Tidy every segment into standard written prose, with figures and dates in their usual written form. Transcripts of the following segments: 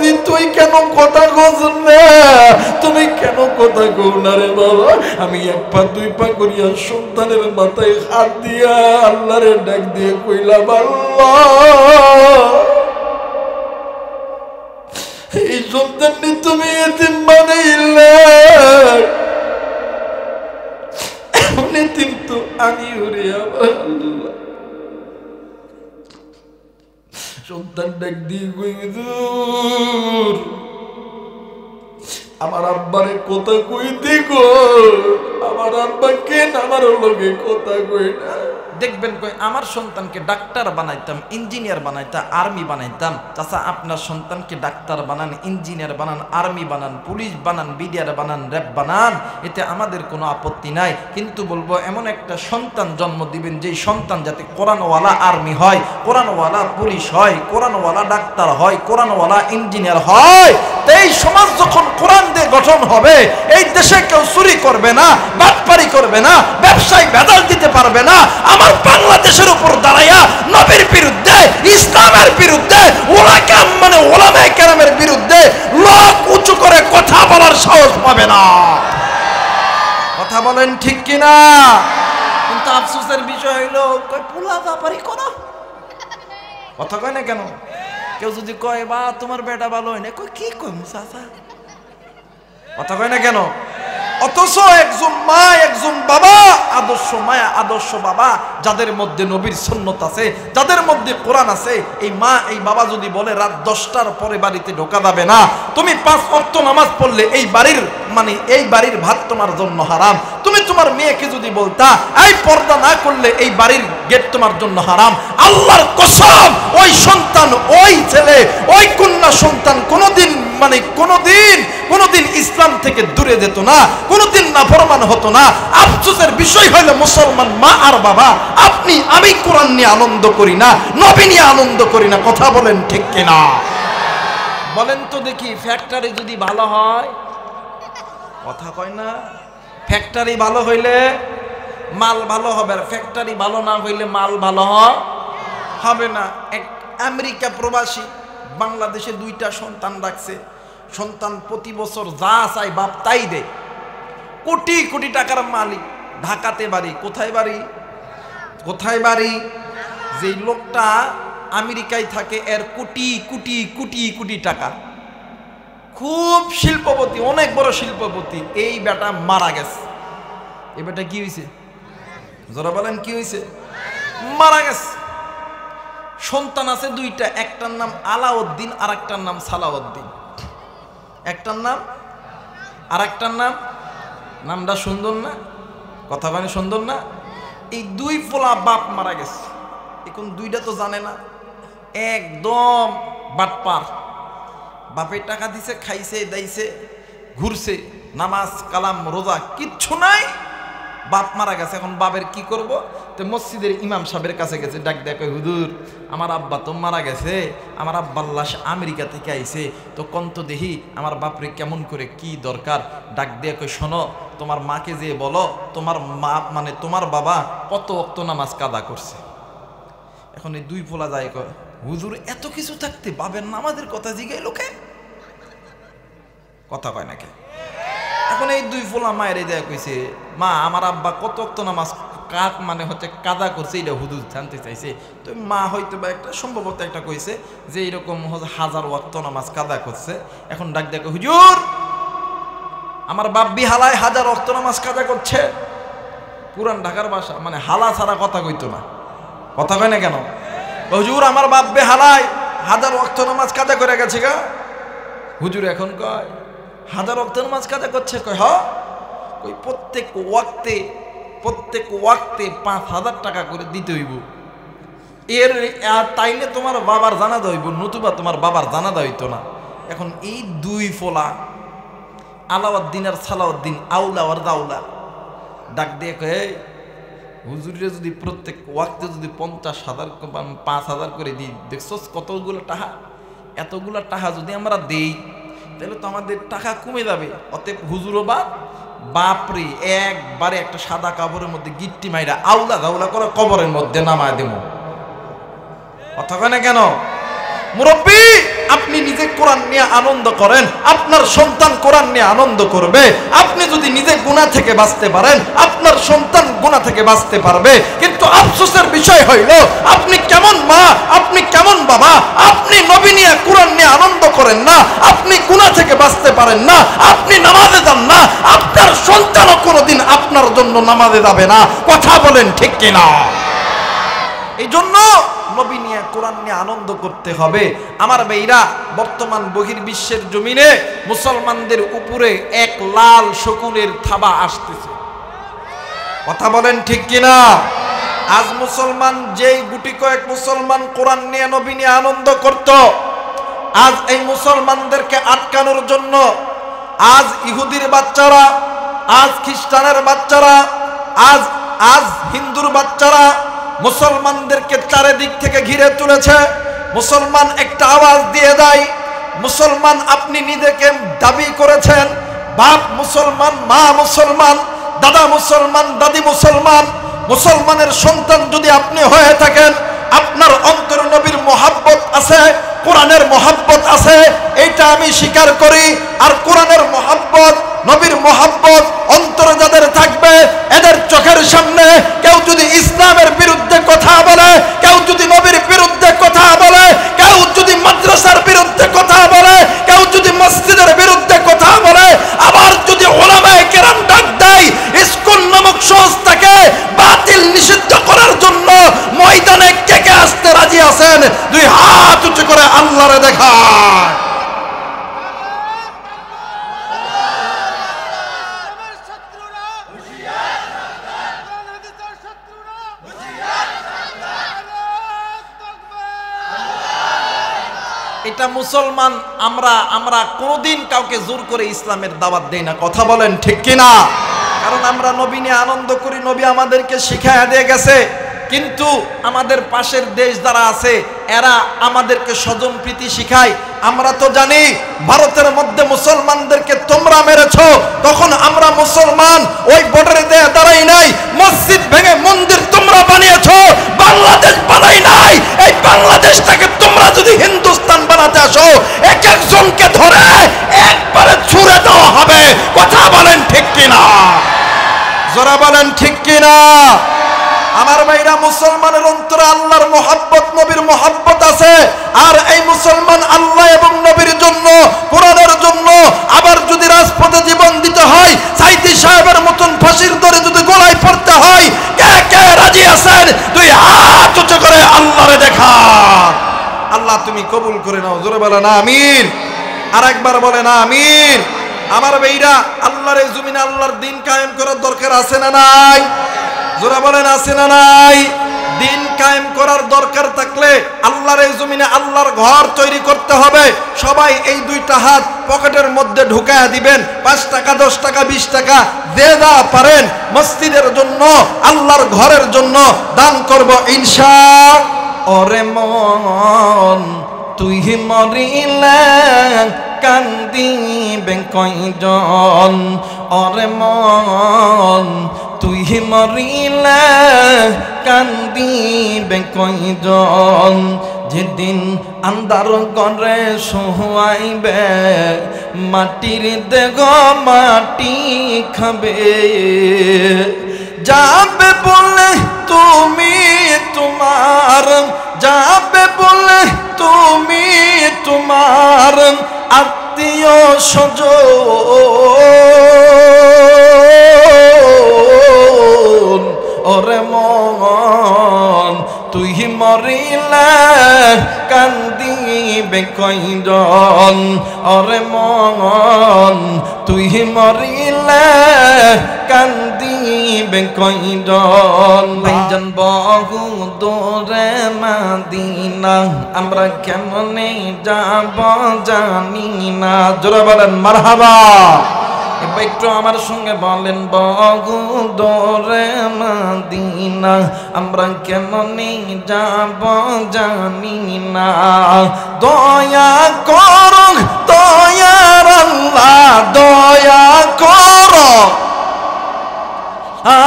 দিদি তুই কেন কথা কস না, তুমি কেন কথা কও না রে বাবা? আমি এক পা দুই পা করিয়া সন্তানের মাথায় হাত দিয়া আল্লাহরে ডাক দিয়ে কইলাম, আল্লাহ এই সন্তানটি তুমি এতিম বানাইলে, এতিম তো আমি ওরে আমার আল্লাহ। সন্তান ডাক দিয়ে কই, হুজুর আমার আব্বারে কথা কইতে গো, আমার আব্বা কেন আমার লগে কথা কই না? দেখবেন কই আমার সন্তানকে ডাক্তার বানাইতাম, ইঞ্জিনিয়ার বানাইতাম, আর্মি বানাইতাম। চাচা আপনার সন্তানকে ডাক্তার বানান, ইঞ্জিনিয়ার বানান, আর্মি বানান, পুলিশ বানান, বিডিআর বানান, র্যাব বানান, এতে আমাদের কোনো আপত্তি নাই। কিন্তু বলবো এমন একটা সন্তান জন্ম দিবেন যেই সন্তান যাতে কোরআনওয়ালা আর্মি হয়, কোরআনওয়ালা পুলিশ হয়, কোরআনওয়ালা ডাক্তার হয়, কোরআনওয়ালা ইঞ্জিনিয়ার হয়। এই সমাজ যখন কোরআন দিয়ে গঠন হবে, এই দেশে কেউ চুরি করবে না, বাটপারি করবে না, ব্যবসায় ভেজাল দিতে পারবে না। আমার বাংলাদেশের উপর দাঁড়াইয়া নবীর বিরুদ্ধে, ইসলামের বিরুদ্ধে, ওলাকাম মানে ওলামায়ে কেরামের বিরুদ্ধে লোক উঁচু করে কথা বলার সাহস পাবে না। কথা বলেন ঠিক কিনা? কিন্তু আফসোসের বিষয় হইলো কই পোলা ব্যাপারই করো, কথা কয় না কেন? কেউ যদি কয় বা তোমার বেটা ভালো হয় না, কই কি কই মুসাফা, কথা কয় না কেন? অথচ একজন মা একজন বাবা, আদর্শ মায়া আদর্শ বাবা, যাদের মধ্যে নবীর সুন্নত আছে, যাদের মধ্যে কোরআন আছে, এই মা এই বাবা যদি বলে রাত 10টার পরে বাড়িতে ঢোকা যাবে না, তুমি 5 ওয়াক্ত নামাজ পড়লে এই বাড়ির মানে এই বাড়ির ভাত তোমার জন্য হারাম। তুমি তোমার মেয়েকে যদি বলতা এই পর্দা না করলে এই বাড়ির গেট তোমার জন্য হারাম, আল্লাহর কসম ওই সন্তান, ওই ছেলে, ওই কন্যা সন্তান কোনোদিন মানে কোনোদিন ইসলাম থেকে দূরে যেত না, কোনোদিন নাফরমান হতো না। আফসোসের বিষয় হলো মুসলমান মা আর বাবা, আপনি আমি কোরআন নিয়ে আনন্দ করি না, নবী নিয়ে আনন্দ করি না। কথা বলেন ঠিক কিনা? বলেন তো দেখি, ফ্যাক্টরি যদি ভালো হয়, কথা কয় না, ফ্যাক্টরি ভালো হইলে মাল ভালো হবে, আর ফ্যাক্টরি ভালো না হইলে মাল ভালো হবে না। এক আমেরিকা প্রবাসী বাংলাদেশে 2টা সন্তান রাখছে, সন্তান প্রতি বছর যা চাই বাপ তাই দেয়, কোটি কোটি টাকার মালিক, ঢাকাতে বাড়ি। কোথায় বাড়ি? যেই লোকটা আমেরিকায় থাকে এর কোটি কোটি কোটি কোটি টাকা, খুব শিল্পপতি, অনেক বড় শিল্পপতি। এই বেটা মারা গেছে। এই বেটা কি হয়েছে? যারা বলেন কি হয়েছে? মারা গেছে। সন্তান আছে 2টা, একটার নাম আলাউদ্দিন আর একটার নাম সালাউদ্দিন। একটার নাম আর একটার নাম, নামটা সুন্দর না? কথা মানে সুন্দর না? এই 2 পোলা বাপ মারা গেছে, এখন 2টা তো জানে না, একদম বাটপার। বাপের টাকা দিছে, খাইছে দাইছে, ঘুরছে, নামাজ কালাম রোজা কিচ্ছু নাই, বাপ মারা গেছে। এখন বাপের কি করব? তো মসজিদের ইমাম সাহেবের কাছে গেছে, ডাক দেখো, হুজুর আমার আব্বা তো মারা গেছে, আমার আব্বার লাশ আমেরিকা থেকে আইছে, তো কন্ত দেহি আমার বাপরে কেমন করে কি দরকার। ডাক দিয়ে কই, শোনো তোমার মাকে যে বলো তোমার মা মানে তোমার বাবা কত ওয়াক্ত নামাজ কাদা করছে। এখন এই 2 পোলা যায় কয়, হুজুর এত কিছু থাকতে বাবের নামাজের কথা জিগাই লোকে, কথা কয় নাকি? এখন এই 2 পোলা মায়ের দেয়া কইছে, মা আমার আব্বা কত ওয়াক্ত নামাজ কাক মানে হচ্ছে কাদা করছে, এটা হুজুর জানতে চাইছে। তো মা হয়তো বা একটা সম্ভবত একটা কইছে যে এরকম 1000 ওয়াক্ত নামাজ কাদা করছে। এখন ডাক দেখো, হুজুর আমার বাপ বিহালায় 1000 ওয়াক্ত নামাজ কাদা করছে। পুরান ঢাকার ভাষা, মানে হালা ছাড়া কথা কইতো না। কথা কয় না কেন? হুজুর আমার বাপ বিহালায় 1000 ওয়াক্ত নামাজ কাদা করে গেছে গা। হুজুর এখন কয় 1000 ওয়াক্ত নামাজ কাদা করছে? কয় হ। কই প্রত্যেক ওয়াক্তে 5000 টাকা করে দিতে হইব। তাইলে তোমার বাবার জানাজা হইব, নতুবা তোমার বাবার জানাজা হইতো না। এখন এই 2 পোলা আলাউদ্দিন আর সালাউদ্দিন, আউলা আর দাউলা, ডাক দিয়ে কয়ে, হুজুরে যদি প্রত্যেক ওয়াক্তে যদি 50,000 5000 করে দিই, দেখছস কতগুলো টাকা, এতগুলো টাকা যদি আমরা দেই তাহলে তো আমাদের টাকা কমে যাবে। অতএব হুজুরও বাপরে একবারে একটা সাদা কাপড়ের মধ্যে গিট্টি মাইরা আউলা দাউলা করে কবরের মধ্যে নামায় দেব। কথা কয় না কেন? মুরব্বী আপনি নিজে কোরআন নিয়ে আনন্দ করেন, আপনার সন্তান কোরআন নিয়ে আনন্দ করবে। আপনি যদি নিজে গুনাহ থেকে বাঁচতে পারেন, আপনার সন্তান গুনাহ থেকে বাঁচতে পারবে। কিন্তু আফসোসের বিষয় হইল, আপনি কেমন মা, আপনি কেমন বাবা, আপনি নবী নিয়ে কোরআন নিয়ে আনন্দ করেন না, আপনি গুনাহ থেকে বাঁচতে পারেন না, আপনি নামাজে যান না, আপনার সন্তানও কোনোদিন আপনার জন্য নামাজে যাবে না। কথা বলেন ঠিক কিনা? এই জন্য নবী নিয়ে কোরআন নিয়ে আনন্দ করতে হবে। আমার ভাইরা, বর্তমান বহির্বিশ্বের জমিনে মুসলমানদের উপরে এক লাল শকুনের থাবা আসতেছে। কথা বলেন ঠিক কিনা? আজ মুসলমান, যেই গুটি কয়েক মুসলমান কোরআন নিয়ে নবী নিয়ে আনন্দ করত, আজ এই মুসলমানদেরকে আটকানোর জন্য আজ ইহুদির বাচ্চারা, আজ খ্রিস্টানের বাচ্চারা, আজ হিন্দুর বাচ্চারা মুসলমানদেরকে চারিদিক থেকে ঘিরে তুলেছে। মুসলমান একটা আওয়াজ দিয়ে দেয়, মুসলমান আপনি নিজেকে দাবি করেছেন বাপ মুসলমান, মা মুসলমান, দাদা মুসলমান, দাদি মুসলমান, মুসলমানের সন্তান যদি আপনি হয়ে থাকেন, আপনার অন্তরে নবীর মোহাব্বত আছে, কোরআনের মোহাব্বত আছে, এইটা আমি স্বীকার করি। আর কোরআনের মোহাব্বত, নবীর মোহাব্বত অন্তরে যাদের থাকবে, এদের চোখের সামনে কেউ যদি ইসলামের বিরুদ্ধে কথা বলে, কেউ যদি নবীর বিরুদ্ধে কথা বলে, কেউ যদি মাদ্রাসার বিরুদ্ধে কথা বলে, কেউ যদি মসজিদের বিরুদ্ধে কথা বলে, আবার যদি উলামায়ে কেরাম ডাক দেয় ইসকন নামক সংস্থাকে বাতিল নিষিদ্ধ করার জন্য, ময়দানে কে কে আসতে রাজি আছেন? দুই হাত উঁচু করে আল্লাহরে দেখায়। এটা মুসলমান, আমরা কোনোদিন কাউকে জোর করে ইসলামের দাওয়াত দেই না। কথা বলেন ঠিক কিনা? কারণ আমরা নবী নিয়ে আনন্দ করি, নবী আমাদেরকে শিখায়া দিয়ে গেছে। কিন্তু আমাদের পাশের দেশ যারা আছে, এরা আমাদেরকে স্বজন প্রীতি শিখায়। আমরা তো জানি ভারতের মধ্যে মুসলমানদেরকে তোমরা মেরেছো, তখন আমরা মুসলমান ওই বর্ডারে দিয়ে দাঁড়াই নাই, মসজিদ ভেঙে মন্দির তোমরা বানিয়েছো, বাংলাদেশ বানাই নাই। এই বাংলাদেশটাকে তোমরা যদি হিন্দুস্তান বানাতে আসো, এক একজনকে ধরে একবারে ছুঁড়ে দেওয়া হবে। কথা বলেন ঠিক কিনা? জোরে বলেন ঠিক কিনা? আমার ভাইরা, মুসলমানের অন্তরে আল্লাহর মোহাব্বত, নবীর মোহাব্বত আছে। আর এই মুসলমান আল্লাহ এবং নবীর জন্য, কোরআনের জন্য আবার যদি রাজপথে জীবন দিতে হয়, সাইদি সাহেবের মতন ফাঁসির দড়ি যদি গলায় পড়তে হয়, কে কে রাজি আছেন? দুই হাত উঁচু করে আল্লাহরে দেখান। আল্লাহ তুমি কবুল করে নাও। জোরে বলেন আমিন। আর একবার বলেন আমিন। আমার ভাইরা, আল্লাহর এই জমিনে আল্লাহর দ্বীন কায়েম করার দরকার আছে না নাই? জোরে বলেন আছে না নাই? দিন কায়েম করার দরকার থাকলে আল্লাহর এই জমিনে আল্লাহর ঘর তৈরি করতে হবে। সবাই এই দুইটা হাত পকেটের মধ্যে ঢুকায়া দিবেন। 5 টাকা, 10 টাকা, 20 টাকা যে যা পারেন মসজিদের জন্য, আল্লাহর ঘরের জন্য দান করব ইনশাআল্লাহ। ওরে মন তুই মরিলে কান্দিবে কয়জন, ওরে মন তুই মরিলে কান্দিবে কয়জন, যেদিন আন্ধার ঘরে শোয়াইবে মাটির দেহ মাটি খাবে। যাবে বলে তুমি তোমার, যাবে বলে তুমি তোমার আত্মীয় স্বজন। ওরে মন তুই মরিলে কান্দিবে কয়জন, ওরে মন তুই মরিলে কান্দিবে কয়জন। ভাইজান বহু দূরে মদিনা, আমরা কেমনে যাব জানি না। জোরে বলেন মারহাবা। এবার একটু আমার সঙ্গে বলেন, বহু দূরে মদিনা, আমরা কেমনে যাব জানি না। দয়া করো দয়ার আল্লাহ, দয়া করো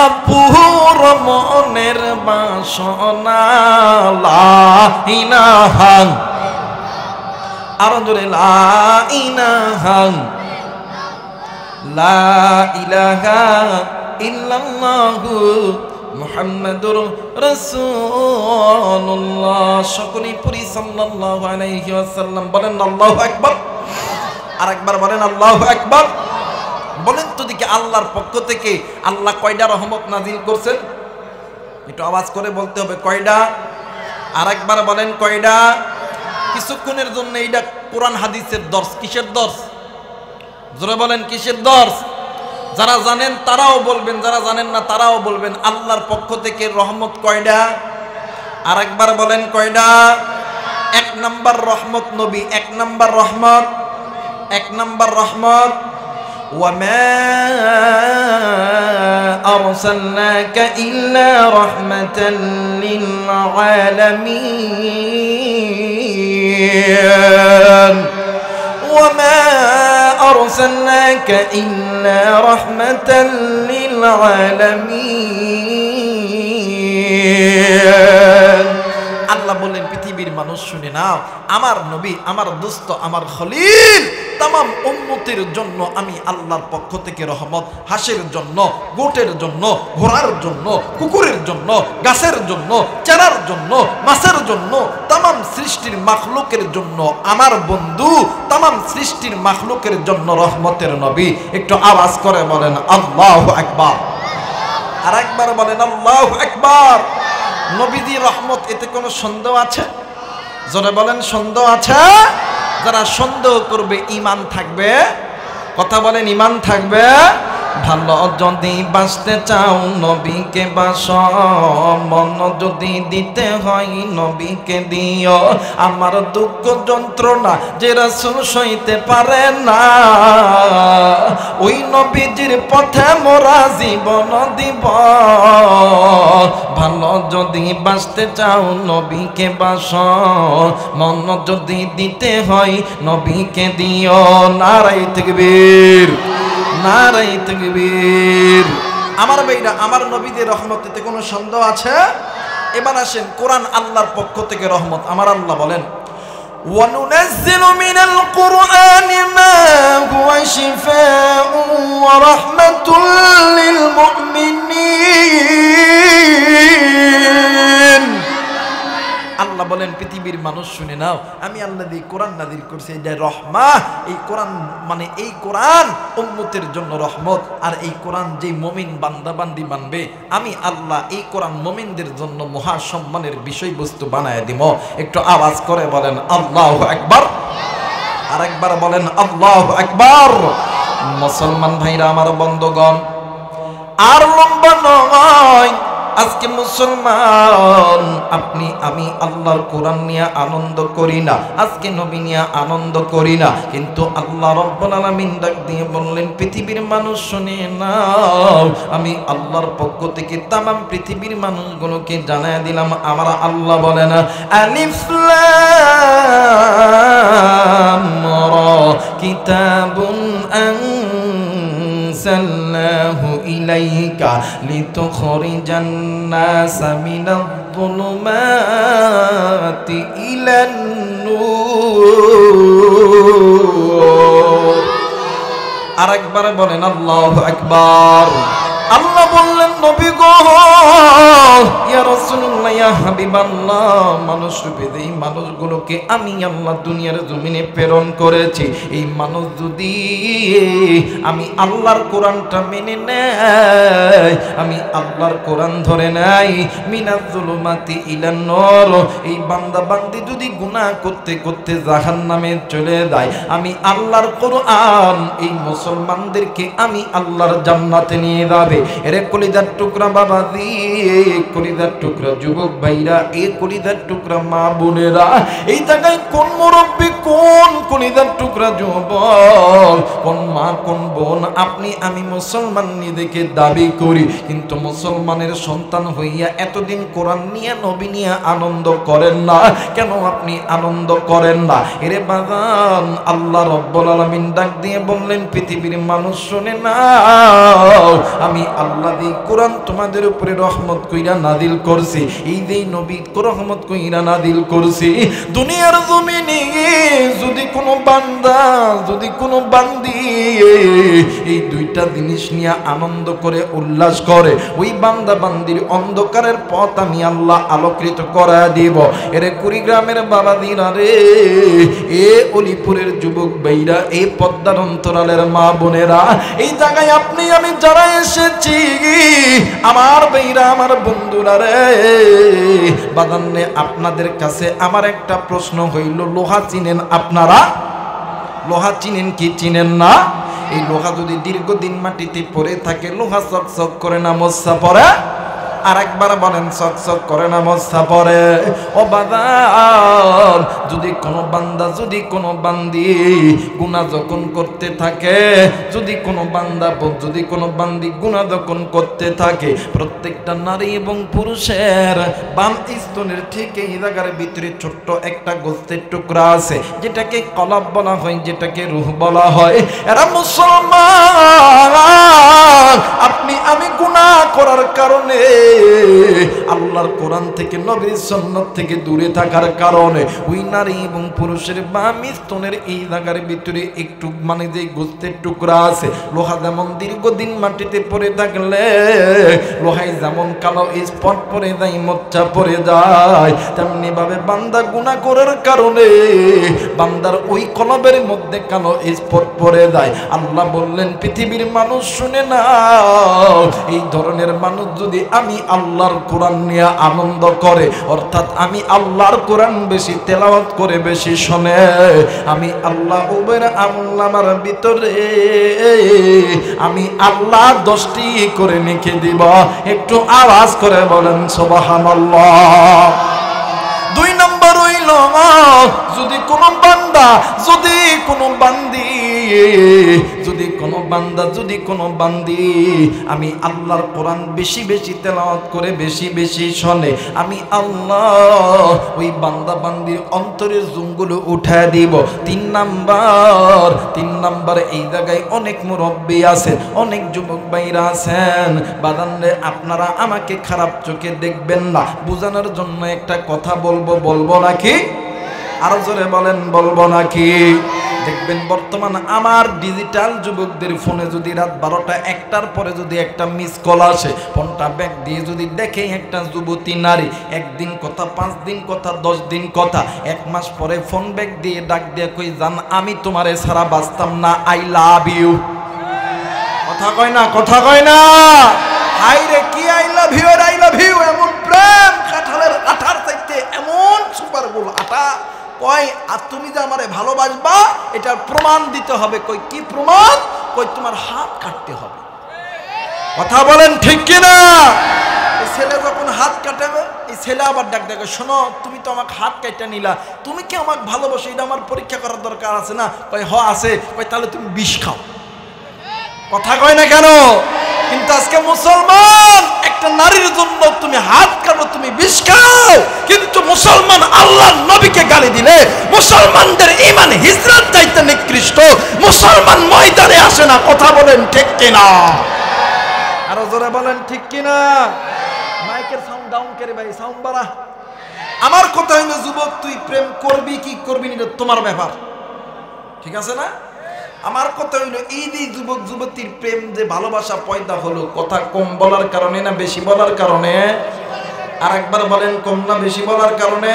আপুর মনের বাসনা। লা ইলাহা আরো জোরে লা ইলাহা ইল্লাল্লাহু মুহাম্মাদুর রাসূলুল্লাহ। সকলেই পড়ি সাল্লাল্লাহু আলাইহি ওয়াসাল্লাম। বলেন আল্লাহু আকবার। আরেকবার বলেন আল্লাহু আকবার। বলেন তো দেখি আল্লাহর পক্ষ থেকে আল্লাহ কয়টা রহমত নাজিল করছেন? একটু আওয়াজ করে বলতে হবে কয়টা। আরেকবার বলেন কয়টা। কিছুক্ষণের জন্য এইটা কোরআন হাদিসের দর্শ। কিসের দর্শ? জোরে বলেন কিসের দর্শ? যারা জানেন তারাও বলবেন, যারা জানেন না তারাও বলবেন। আল্লাহর পক্ষ থেকে রহমত কয়টা? আরেকবার বলেন কয়টা। এক নাম্বার রহমত নবী, এক নাম্বার রহমত, এক নাম্বার রহমত ওয়ামা আরসালনাকা ইল্লা রাহমাতাল লিল আলামিন ওয়ামা আরসালনাকা ইল্লা রাহমাতাল লিল আলামিন। আল্লাহ বললেন পৃথিবীর মানুষ শুনে নাও, আমার নবী, আমার দোস্ত, আমার খলিল তামাম উম্মতের জন্য আমি আল্লাহর পক্ষ থেকে রহমত। হাঁসের জন্য, গোটের জন্য, ঘোড়ার জন্য, কুকুরের জন্য, গাছের জন্য, চারার জন্য, মাছের জন্য, তামাম সৃষ্টির মাখলুকের জন্য আমার বন্ধু, তামাম সৃষ্টির মাখলুকের জন্য রহমতের নবী। একটু আওয়াজ করে বলেন আল্লাহু আকবার। আর একবার বলেন আল্লাহু আকবার। নবীজি রহমত, এতে কোনো সন্দেহ আছে? জোরে বলেন সন্দেহ আছে? যারা সন্দেহ করবে ঈমান থাকবে। কথা বলেন ঈমান থাকবে। ভালো যদি বাঁচতে চাও নবীকে বাসো, মন যদি দিতে হয় নবীকে দিও। আমার দুঃখ যন্ত্রণা যে রাসূল সইতে পারে না, ওই নবীজির পথে মোরা জীবন দিব। ভালো যদি বাঁচতে চাও নবীকে বাসো, মন যদি দিতে হয় নবীকে দিও। নারায়ে তাকবীর, নারায়ে তাকবীর। আমার ভাইরা, আমার নবীদের রহমতে কোনো সন্দেহ আছে? এবার আসেন কোরআন আল্লাহর পক্ষ থেকে রহমত। আমার আল্লাহ বলেন ওয়ানুনাজ্জিলু মিনাল কুরআনি মা হুয়া শিফাউ ওয়া রাহমাতুল লিল মুমিনিন। আল্লাহ বলেন পৃথিবীর মানুষ শুনে নাও, আমি আল্লাহ দিয়ে কোরআন নাযিল করছি, এটা রহমা। এই কোরআন মানে এই কোরআন উম্মতের জন্য রহমত। আর এই কোরআন যে মুমিন বান্দা বান্দি মানবে, আমি আল্লাহ এই কোরআন মুমিনদের জন্য মহা সম্মানের বিষয়বস্তু বানায় দিব। একটু আওয়াজ করে বলেন আল্লাহু আকবার। আরেকবার বলেন আল্লাহু আকবার। মুসলমান ভাইরা আমার বন্ধুগণ, আর লম্বা নয়। আজকে মুসলমান আপনি আমি আল্লাহর কোরআন নিয়ে আনন্দ করি না, আজকে নবী নিয়ে আনন্দ করি না, কিন্তু আল্লাহ রাব্বুল আলামিন ডাক দিয়ে বললেন পৃথিবীর মানুষ শুনে নাও, আমি আল্লাহর পক্ষ থেকে তামাম পৃথিবীর মানুষগুলোকে জানায় দিলাম আমার আল্লাহ বলেন আলিফ লাম রা কিতাবুন আনজালনাহু ইলাইকা লিতুখরিজান নাসা মিনায-যুলুমাতি ইলান-নূর। আরেকবার বলেন আল্লাহু আকবার। আল্লাহ বললেন নবী গো, ইয়া রাসূলুল্লাহ, ইয়া হাবিবাল্লাহ, মানুষ রূপে এই মানুষগুলোকে আমি আল্লাহ দুনিয়ার জমিনে প্রেরণ করেছি। এই মানুষ যদি আমি আল্লাহর কোরআনটা মেনে নেয়, আমি আল্লাহর কোরআন ধরে নেয়, মিনাজ-যুলুমাতি ইলান-নূর, এই বান্দা বান্দি যদি গুনাহ করতে করতে জাহান্নামে চলে যায়, আমি আল্লাহর কোরআন এই মুসলমানদেরকে আমি আল্লাহর জান্নাতে নিয়ে যাবে। এরে কলিজার টুকরা বাবাজি, কলিজার টুকরা যুবক ভাইরা, এই কলিজার টুকরা মা বোনেরা, এই জায়গায় কোন মুরব্বী, কোন কলিজার টুকরা যুবক, কোন মা, কোন বোন আপনি আমি মুসলমান নিজেকে দাবি করি, কিন্তু মুসলমানের সন্তান হইয়া এতদিন কোরআন নিয়ে নবী নিয়ে আনন্দ করেন না কেন? আপনি আনন্দ করেন না। এরে বাজান, আল্লাহ রাব্বুল আলামিন ডাক দিয়ে বললেন পৃথিবীর মানুষ শুনে নাও, আমি আল্লাহ দি কোরআন তোমাদের উপরে রহমত কইরা নাজিল করছি। এই যেই নবী রহমত কইরা নাদিল করছি দুনিয়ার জমিনে যদি কোনো বান্দা যদি কোনো বান্দি এই দুইটা জিনিস নিয়ে আনন্দ করে উল্লাস করে ওই বান্দা বান্দির অন্ধকারের পথ আমি আল্লাহ আলোকিত করা দিব। এরে কুড়িগ্রামের বাবাদিরা রে, এ অলিপুরের যুবক ভাইরা, এ পদ্মার অন্তরালের মা বোনেরা, এই জায়গায় আপনি আমি যারা এসেছি আমার ভাইরা আমার বন্ধুরা রে বাদান্নে আপনাদের কাছে আমার একটা প্রশ্ন হইল, লোহা চিনেন আপনারা? লোহা চিনেন কি চিনেন না? এই লোহা যদি দীর্ঘদিন মাটিতে পড়ে থাকে লোহা চকচক করে না মশা পড়ে? আর একবার বলেন চকচক করে না মশা পড়ে? ও বাদান, যদি কোনো বান্দা যদি কোনো বান্দি গুনাহ যখন করতে থাকে, যদি কোনো বান্দা যদি কোনো বান্দি গুনাহ যখন করতে থাকে, প্রত্যেকটা নারী এবং পুরুষের বাম স্তনের ঠিক এই জায়গার ভিতরে ছোট্ট একটা গোস্তের টুকরা আছে যেটাকে কলব বলা হয়, যেটাকে রূহ বলা হয়। এরা মুসলমান, আপনি আমি গুনাহ করার কারণে আল্লাহর কোরআন থেকে নবীর সুন্নাত থেকে দূরে থাকার কারণে ওই নারী এবং পুরুষের বাম স্তনের এই জায়গার ভিতরে একটু মানে যে গোস্তের টুকরা আছে, লোহা যেমন দীর্ঘদিন মাটিতে পড়ে থাকলে লোহায় যেমন কালো স্পট পড়ে যায়, মোচ্চা পড়ে যায়, তেমনি ভাবে বান্দা গুনাহ করার কারণে বান্দার ওই কলবের মধ্যে কালো স্পট পড়ে যায়। আল্লাহ বললেন পৃথিবীর মানুষ শুনে না, এই ধরনের মানুষ যদি আমি আল্লাহর কোরআন নিয়ে আনন্দ করে, অর্থাৎ আমি আল্লাহর কোরআন বেশি তেলাওয়াত করে বেশি শোনে, আমি আল্লাহ ওবের আমলামার ভিতরে আমি আল্লাহ 10টি করে লিখে দিব। একটু আওয়াজ করে বলেন সুবহানাল্লাহ। 2 নম্বর হইল, যদি কোনো বান্দা যদি কোনো বান্দি যদি কোনো বান্দা যদি কোনো বান্দি আমি আল্লাহর কোরআন বেশি বেশি তেলাওয়াত করে বেশি বেশি শোনে, আমি আল্লাহ ওই বান্দা বান্দির অন্তরের জুমগুলো উঠায় দিব। 3 নাম্বার এই জায়গায় অনেক মুরব্বী আছেন, অনেক যুবক ভাইরা আছেন, বাদানরে আপনারা আমাকে খারাপ চোখে দেখবেন না, বোঝানোর জন্য একটা কথা বলবো নাকি? আরো জোরে বলেন বলবো নাকি? দেখবেন বর্তমান আমার ডিজিটাল যুবকদের ফোনে যদি রাত 12টা 1টার পরে যদি একটা মিস কল আসে, ফোনটা ব্যাক দিয়ে যদি দেখে একটা যুবতী নারী, একদিন কথা 5 দিন কথা 10 দিন কথা, 1 মাস পরে ফোন ব্যাক দিয়ে ডাক দিয়ে কই জান আমি তোমারে ছাড়া বাঁচতাম না, আই লাভ ইউ। কথা কয় না? কথা কয় না? হাই রে কি I love you, I love you, এমন প্রেম কাঁঠালের আঠার চাইতে এমন সুপার গোল আটা কয়, আর তুমি যে আমারে ভালোবাসবা এটার প্রমাণ দিতে হবে। কই কি প্রমাণ? কই তোমার হাত কাটতে হবে। কথা বলেন ঠিক কিনা? এই ছেলে যখন হাত কাটাবে, এই ছেলে আবার ডাক দেখে, শোনো তুমি তো আমাকে হাত কাটা নিলা, তুমি কি আমাকে ভালোবাসো এটা আমার পরীক্ষা করার দরকার আছে না? কই হ আছে। কই তাহলে তুমি বিষ খাও। কথা কয় না কেন? কিন্তু আজকে মুসলমান একটা নারীর জন্য তুমি হাত কাটো, তুমি বিষ খাও, কিন্তু মুসলমান আল্লাহর নবীকে গালি দিলে মুসলমানদের ঈমান হিজরত চাইতে নিকৃষ্ট, মুসলমান ময়দানে আসে না। কথা বলেন ঠিক কিনা? আরো জোরে বলেন ঠিক কিনা? মাইকের সাউন্ড ডাউন করে ভাই, সাউন্ড বাড়া। আমার কথা হইল যুবক, তুই প্রেম করবি কি করবি না তোমার ব্যাপার, ঠিক আছে না? আমার কথা হইল এই যে যুবক যুবতীর প্রেম যে ভালোবাসা পয়দা হলো, কথা কম বলার কারণে না বেশি বলার কারণে? আর একবার বলেন, কম না বেশি বলার কারণে?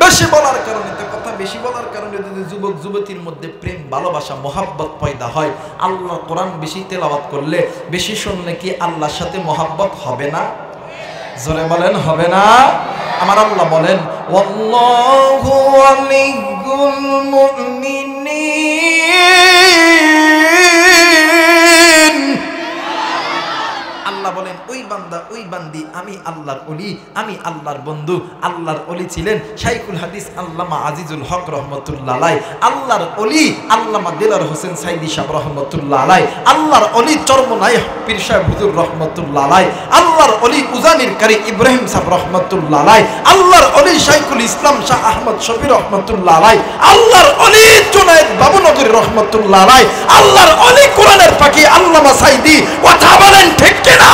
বেশি বলার কারণে। তো কথা বেশি বলার কারণে যদি যুবক যুবতীর মধ্যে প্রেম ভালোবাসা মহাব্বত পয়দা হয়, আল্লাহ কোরআন বেশি তেলাওয়াত করলে বেশি শুনলে কি আল্লাহর সাথে মহাব্বত হবে না? জোরে বলেন হবে না? আমার আল্লাহ বলেন, ওয়াল্লাহু ওয়ালিয়ুল মুমিনিন। আল্লাহ বলেন ওই বান্দা ওই বান্দি আমি আল্লাহর ওলি, আমি আল্লাহর বন্ধু। আল্লাহর ওলি ছিলেন শাইখুল হাদিস আল্লামা আজিজুল হক রহমতুল্লাহ আলাইহি, আল্লাহর ওলি আল্লামা দিলার হোসেন সাইদি সাহেব রহমতুল্লাহ আলাইহি, আল্লাহর ওলি চরমনাই পীর সাহেব হুজুর রহমতুল্লাহ আলাইহি, আল্লাহর ওলি উজানির কারি ইব্রাহিম সাহেব রহমতুল্লাহ আলাইহি, আল্লাহর ওলি শাইখুল ইসলাম শাহ আহমদ শফি রহমতুল্লাহ আলাইহি, আল্লাহর ওলি জুনায়েদ বাবুনগরী রহমতুল্লাহ আলাইহি, আল্লাহর ওলি কোরআনের পাখি আল্লামা সাইদি। কথা বলেন ঠিক কিনা?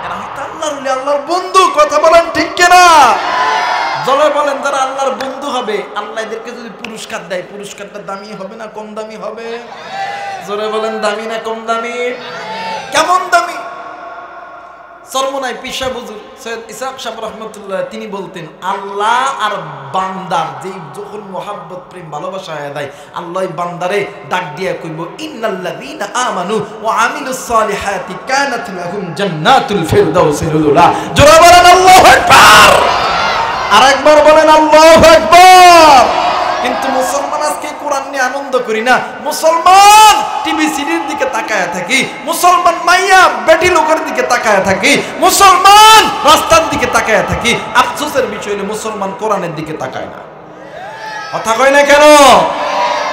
এরা হয়তো আল্লাহর ওলি, আল্লাহর বন্ধু, কথা বলেন ঠিক কিনা? জলে বলেন যারা আল্লাহর বন্ধু হবে, আল্লাহ এদেরকে যদি পুরস্কার দেয়, পুরস্কারটা দামি হবে না কম দামি হবে? জোরে বলেন দামি না কম দামি? কেমন দামি? সরমনাই পিসা বুজুর সৈয়দ ইসহাক সাহেব রহমতুল্লাহ তিনি বলতেন, আল্লাহ আর বান্দার যেই যখন মোহাব্বত প্রেম ভালোবাসা হয়ে যায়, আল্লাহ বান্দারে ডাক দিয়া কইব, ইন্নাল্লাযীনা আমানু ওয়া আমিলুস সালিহাতি কানাত লাহুম জান্নাতুল ফিরদাউসিল উলা। জোরে বলেন আল্লাহু আকবার। আরেকবার বলেন আল্লাহু আকবার। কিন্তু মুসলমান আজকে কোরআন নিয়ে আনন্দ করি না, মুসলমান টিভি সিরির দিকে তাকায় থাকি, মুসলমান মাইয়া বেটি লোকের দিকে তাকায় থাকি, মুসলমান রাস্তার দিকে তাকায় থাকি। আফসোসের বিষয় হলো মুসলমান কোরআনের দিকে তাকায় না। কথা কয় না কেন?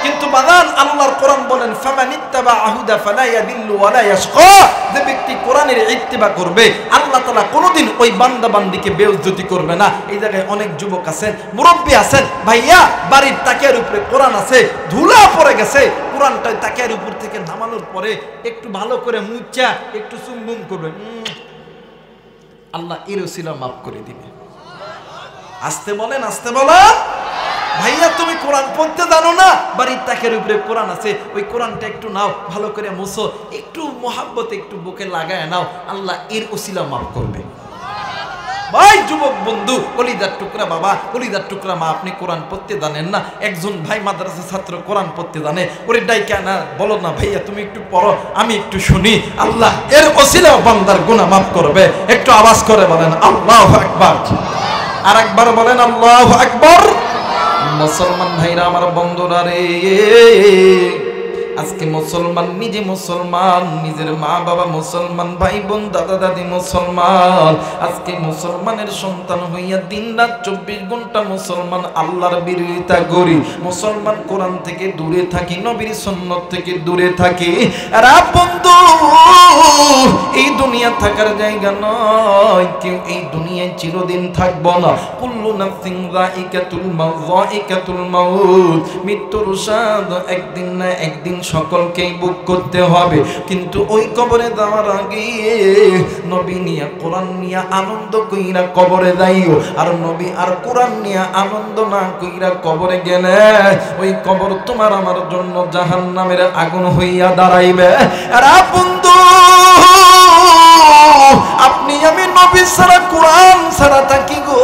কিন্তু বাদান আল্লাহর কোরআন বলেন, ফামানিত্তাবা আহুদা ফালা ইয়াদিল্লু ওয়ালা ইয়াশকা। যে ব্যক্তি কোরআনের ইত্তিবা করবে, আল্লাহ তাআলা কোনোদিন ওই বান্দা বান্দিকে বেইজ্জতি করবে না। এই জায়গায় অনেক যুবক আছেন, মুরব্বী আছেন, ভাইয়া বাড়ির তাকিয়ার উপরে কোরআন আছে, ধুলা পড়ে গেছে, কোরআনটা তাকিয়ার উপর থেকে নামানোর পরে একটু ভালো করে মুচ্চা একটু চুম্বন করবে, আল্লাহ এর ওসিলা মাফ করে দিবে। আস্তে বলেন, আস্তে বলেন। ভাইয়া তুমি কোরআন পড়তে জানো না, বাড়ির তাকের উপরে কোরআন আছে, ওই কোরআনটা একটু নাও, ভালো করে মুছো, একটু মোহাব্বত একটু বুকে লাগায় নাও, আল্লাহ এর ওসিলা মাফ করবে। ভাই যুবক বন্ধু, কলিজার টুকরা বাবা, কলিজার টুকরা মা, আপনি কোরআন পড়তে জানেন না, একজন ভাই মাদ্রাসা ছাত্র কোরআন পড়তে জানে, ওরে ডাইকা না বলো না, ভাইয়া তুমি একটু পড়ো, আমি একটু শুনি, আল্লাহ এর ওসিলা বান্দার গুনাহ মাফ করবে। একটু আওয়াজ করে বলেন আল্লাহু আকবার। আরেকবার বলেন আল্লাহু আকবার। মুসলমান ভাইরা আমার বন্ধুরা রে, আজকে মুসলমান, নিজে মুসলমান, নিজের মা বাবা মুসলমান, ভাই বোন দাদা দাদি মুসলমান, আজকে মুসলমানের সন্তান হইয়া দিন রাত 24 ঘন্টা মুসলমান আল্লাহর বিরোধিতা করি, মুসলমান কোরআন থেকে দূরে থাকি, নবীর সুন্নাত থেকে দূরে থাকি। আর বন্ধু, এই দুনিয়া থাকার জায়গা নয়, কেউ এই দুনিয়ায় চিরদিন থাকবো না। কুল্লু নাফসিন যায়িকাতুল মাউত, যায়িকাতুল মাউত, মৃত্যুর স্বাদ একদিন না একদিন সকলকেই ভোগ করতে হবে। কিন্তু ওই কবরে যাওয়ার আগে নবী নিয়া কোরআন নিয়া আনন্দ কইরা কবরে যাইও, আর নবী আর কোরআন নিয়া আনন্দ না কইরা কবরে গেলে ওই কবর তোমার আমার জন্য জাহান্নামের আগুন হইয়া দাঁড়াইবে। আর বন্ধু, আপনি আমি নবী ছাড়া কোরআন ছাড়া থাকি গো,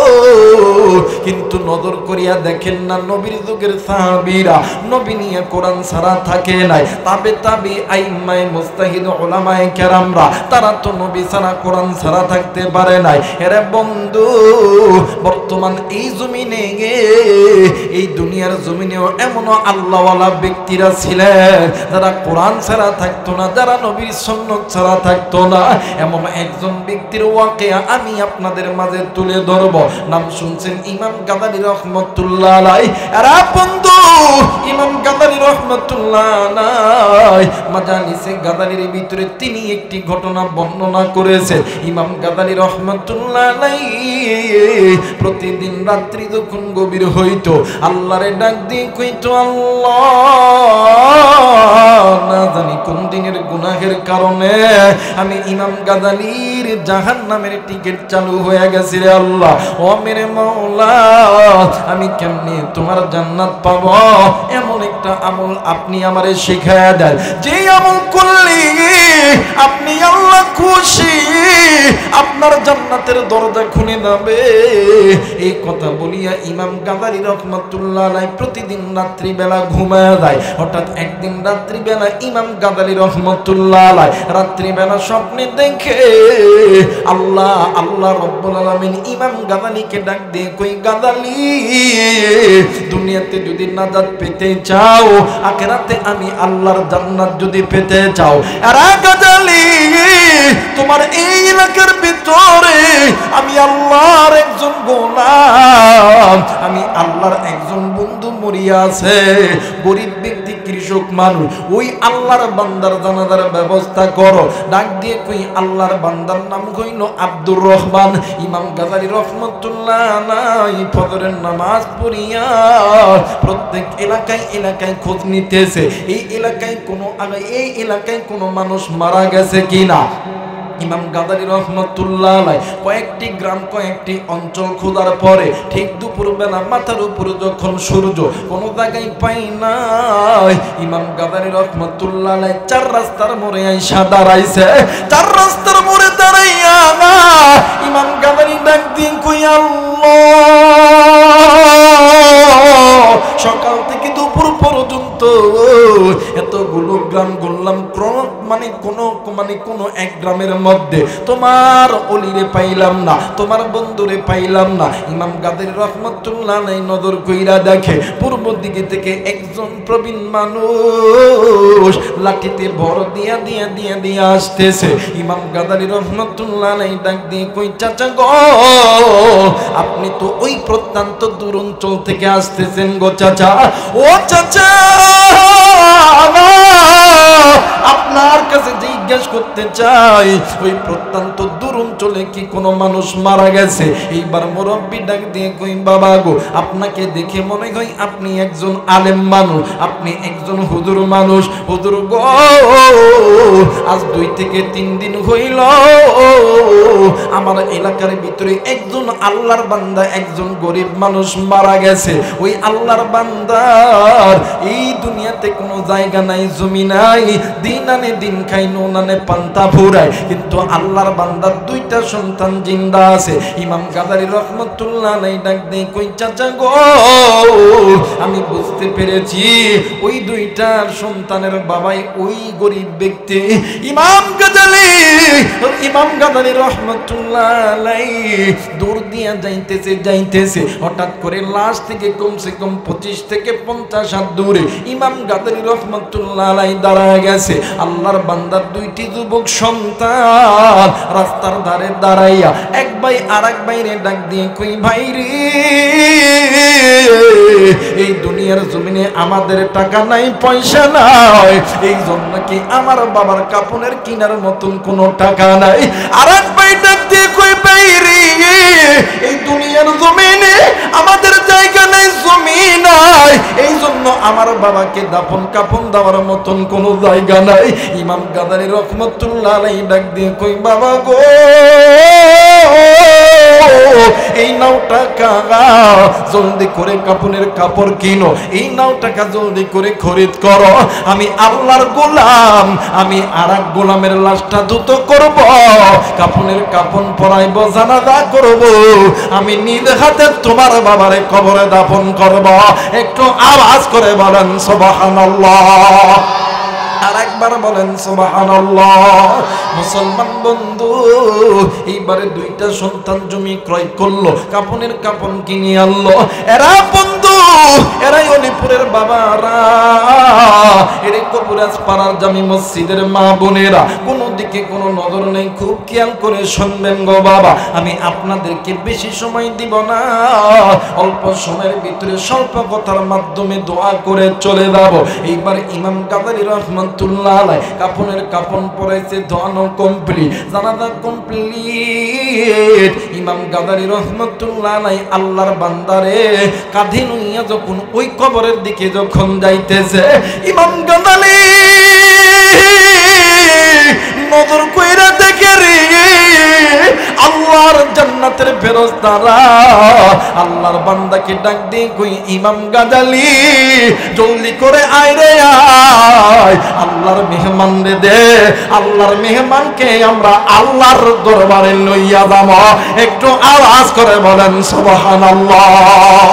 কিন্তু নজর করিয়া দেখেন না নবীর যুগের সাহাবীরা নবী নিয়ে কোরআন ছাড়া থাকে নাই, তাবে আইম্মায়ে মুজতাহিদ উলামায়ে কেরামরা তারা তো নবী ছাড়া কোরআন ছাড়া থাকতে পারে নাই। এরে বন্ধু, বর্তমান এই জমিনে, এই দুনিয়ার জমিনেও এমন আল্লাহওয়ালা ব্যক্তিরা ছিলেন যারা কোরআন ছাড়া থাকতো না, যারা নবীর সুন্নাত ছাড়া থাকতো না। এমন একজন ব্যক্তির ওয়াকিয়া আমি আপনাদের মাঝে তুলে ধরব। নাম শুনছেন ইমাম গাদালি রহমাতুল্লাহ আলাইহি। আর বন্ধু, ইমাম গাদালি রহমাতুল্লাহ আলাইহি মাজালিসে গাদালির ভিতরে তিনি একটি ঘটনা বর্ণনা করেছেন। ইমাম গাদালি রহমাতুল্লাহ আলাইহি প্রতিদিন রাত্রি যখন গভীর হইতো আল্লাহরে ডাক দিয়ে কইতো, আল্লাহ না জানি কোন দিনের গুনাহের কারণে আমি ইমাম গাদালির জাহান্নামের টিকিট চালু হয়ে গেছে রে আল্লাহ, ও মেরে মাওলা আমি কেমনে তোমার জান্নাত পাবো, এমন একটা আমল আপনি আমারে শিখায়া দেন, যে আমল করলে আপনি আল্লাহ খুশি, আপনার জান্নাতের দরজা খুলে যাবে। এই কথা বলিয়া ইমাম গাদালি রহমাতুল্লাহ আলাইহি প্রতিদিন রাত্রি বেলা ঘুমায় যায়। হঠাৎ একদিন রাত্রি বেলা ইমাম গাদালি রহমাতুল্লাহ আলাইহি রাত্রি বেলা স্বপ্নে দেখে আল্লাহ রব্বুল আলামিন ইমাম গাদালিকে ডাক দিয়ে কই, গাদালি দুনিয়াতে যদি নাজাত পেতে চাও, আখিরাতে আমি আল্লাহর জান্নাত যদি পেতে চাও, আর গাদালি তোমার এই এলাকার ভিতরে আমি আল্লাহর একজন গোলাম, আমি আল্লাহর একজন বন্ধু মরিয়া আছে, গরিব ব্যক্তি কৃষক মানুষ, ওই আল্লাহর বান্দার জানাজার ব্যবস্থা করো। ডাক দিয়ে কই আল্লাহর বান্দার নাম কইল আব্দুর রহমান। ইমাম গাদালি রহমাতুল্লাহ আলাইহি ফজরের নামাজ পড়িয়া প্রত্যেক এলাকায় খোঁজ নিতেছে, এই এলাকায় কোনো মানুষ মারা গেছে কিনা। ইমাম গাদালি রহমতুল্লাহ আলাইহি কয়েকটি গ্রাম কয়েকটি অঞ্চল খোঁজার পরে ঠিক দুপুরবেলা মাথার উপরে যখন সূর্য কোনো জায়গায় পাই নাই, ইমাম গাদালি রহমতুল্লাহ আলাইহি চার রাস্তার মোড়ে আইসা দাঁড়াইছে। চার রাস্তার মোড়ে দাঁড়াইয়া ইমাম গাদালি ডাক দিন কই আল্লাহ, সকাল থেকে দুপুর পর্যন্ত এতগুলো গ্রাম ঘুরলাম, কোনো এক গ্রামের মধ্যে তোমার অলিরে পাইলাম না, তোমার বন্ধুরে পাইলাম না। ইমাম গাদালি রহমতুল্লাহ আলাইহি নজর কইরা দেখে পূর্ব দিকে থেকে একজন প্রবীণ মানুষ লাঠিতে ভর দিয়া আসতেছে। ইমাম গাদালি রহমতুল্লাহ আলাইহি ডাক দিয়ে কই চাচা গো, আপনি তো ওই প্রত্যন্ত দূর অঞ্চল থেকে আসতেছেন গো চাচা। ও চাচা, আপনার কাছে জিজ্ঞেস করতে চাই, ওই প্রত্যন্ত দূর অঞ্চলে কি কোনো মানুষ মারা গেছে? এইবার মুরব্বী ডাক দিয়ে কই বাবা গো, আপনাকে দেখে মনে হয় আপনি একজন আলেম মানুষ, আপনি একজন হুজুর মানুষ। হুজুর গো, আজ 2 থেকে 3 দিন হইল আমার এলাকার ভিতরে একজন আল্লাহর বান্দা, একজন গরিব মানুষ মারা গেছে। ওই আল্লাহর বান্দার এই দুনিয়াতে কোনো জায়গা নাই, জমি নাই, দিন আনে দিন খাই, নুন আনে পান্তা ফুরায়, কিন্তু আল্লাহর বান্দার 2টা সন্তান জিন্দা আছে। ইমাম গাদালি রহমতুল্লাহ আলাইহি ডাক দিয়ে কই চাচা গো, আমি বুঝতে পেরেছি ওই 2টার সন্তানের বাবাই ওই গরিব ব্যক্তি। ইমাম গাদালি রহমতুল্লাহ আলাইহি দূর দিয়া যাইতেছে, হঠাৎ করে লাশ থেকে কমসে কম 25 থেকে 50 হাত দূরে ইমাম গাদালি রহমতুল্লাহ আলাইহি দাঁড়ায় গেছে। আল্লাহর বান্দার 2টি যুবক সন্তান রাস্তার ধারে দাঁড়াইয়া এক ভাই আরেক ভাইরে ডাক দিয়ে কই ভাই রে, এই দুনিয়ার জমিনে আমাদের টাকা নাই, পয়সা নাই, এই জন্য কি আমার বাবার কাপড়ের কিনার মতন কোনো টাকা নাই। আরেক ভাই ডাক দিয়ে কই ভাই রে, এই দুনিয়ার জমিনে আমাদের জায়গা নাই, জমি নাই, এই জন্য আমার বাবাকে দাফন কাফন দেওয়ার মতন কোনো জায়গা নাই। ইমাম গাদালি রহমতুল্লাহ আলাইহি ডাক দিয়ে কই বাবা গো, এই নাও টাকা, জলদি করে কাপনের কাপড় কিনো, এই নাও টাকা জলদি করে খরিদ করো, আমি আল্লাহর গোলাম, আমি আরেক গোলামের লাশটা দ্রুত করব, কাপনের কাপন পরাইব, জানাজা করব, আমি নিজ হাতে তোমার বাবারে কবরে দাফন করব। একটু আওয়াজ করে বলেন সুবহানাল্লাহ, আরেকবার বলেন সুবহানাল্লাহ। মুসলমান বন্ধু, এইবারে 2টা সন্তান জমি ক্রয় করলো, কাপনের কাপন কিনে আনলো। এরা বন্ধু, এরাই অলিপুরের বাবারা, এরে কবিরাজ পাড়ার জামি মসজিদের মা বোনেরা, কোনো দিকে কোনো নজর নেই, খুব খেয়াল করে শুনবেন গো বাবা। আমি আপনাদেরকে বেশি সময় দিব না, অল্প সময়ের ভিতরে স্বল্প কথার মাধ্যমে দোয়া করে চলে যাব। এইবার ইমাম গাদালি রহমতুল্লাহ আলাইহি কাপনের কাপন পরাইছে, দোয়ানো কমপ্লিট, জানাজা কমপ্লিট। ইমাম গাদালি রহমতুল্লাহ আলাইহি আল্লাহর বান্দারে কাঁধে নিয়ে যখন ওই কবরের দিকে যখন যাইতেছে, ইমাম গাদালি নজর কইরা দেখে রে, আল্লাহর জান্নাতের ফেরেশতারা আল্লাহর বান্দাকে ডাক দিয়ে কই ইমাম গাদালি জলদি করে আয় রে আয়, আল্লাহর মেহমান রে দে, আল্লাহর মেহমানকে আমরা আল্লাহর দরবারে লইয়া যাব। একটু আওয়াজ করে বলেন সুবহানাল্লাহ।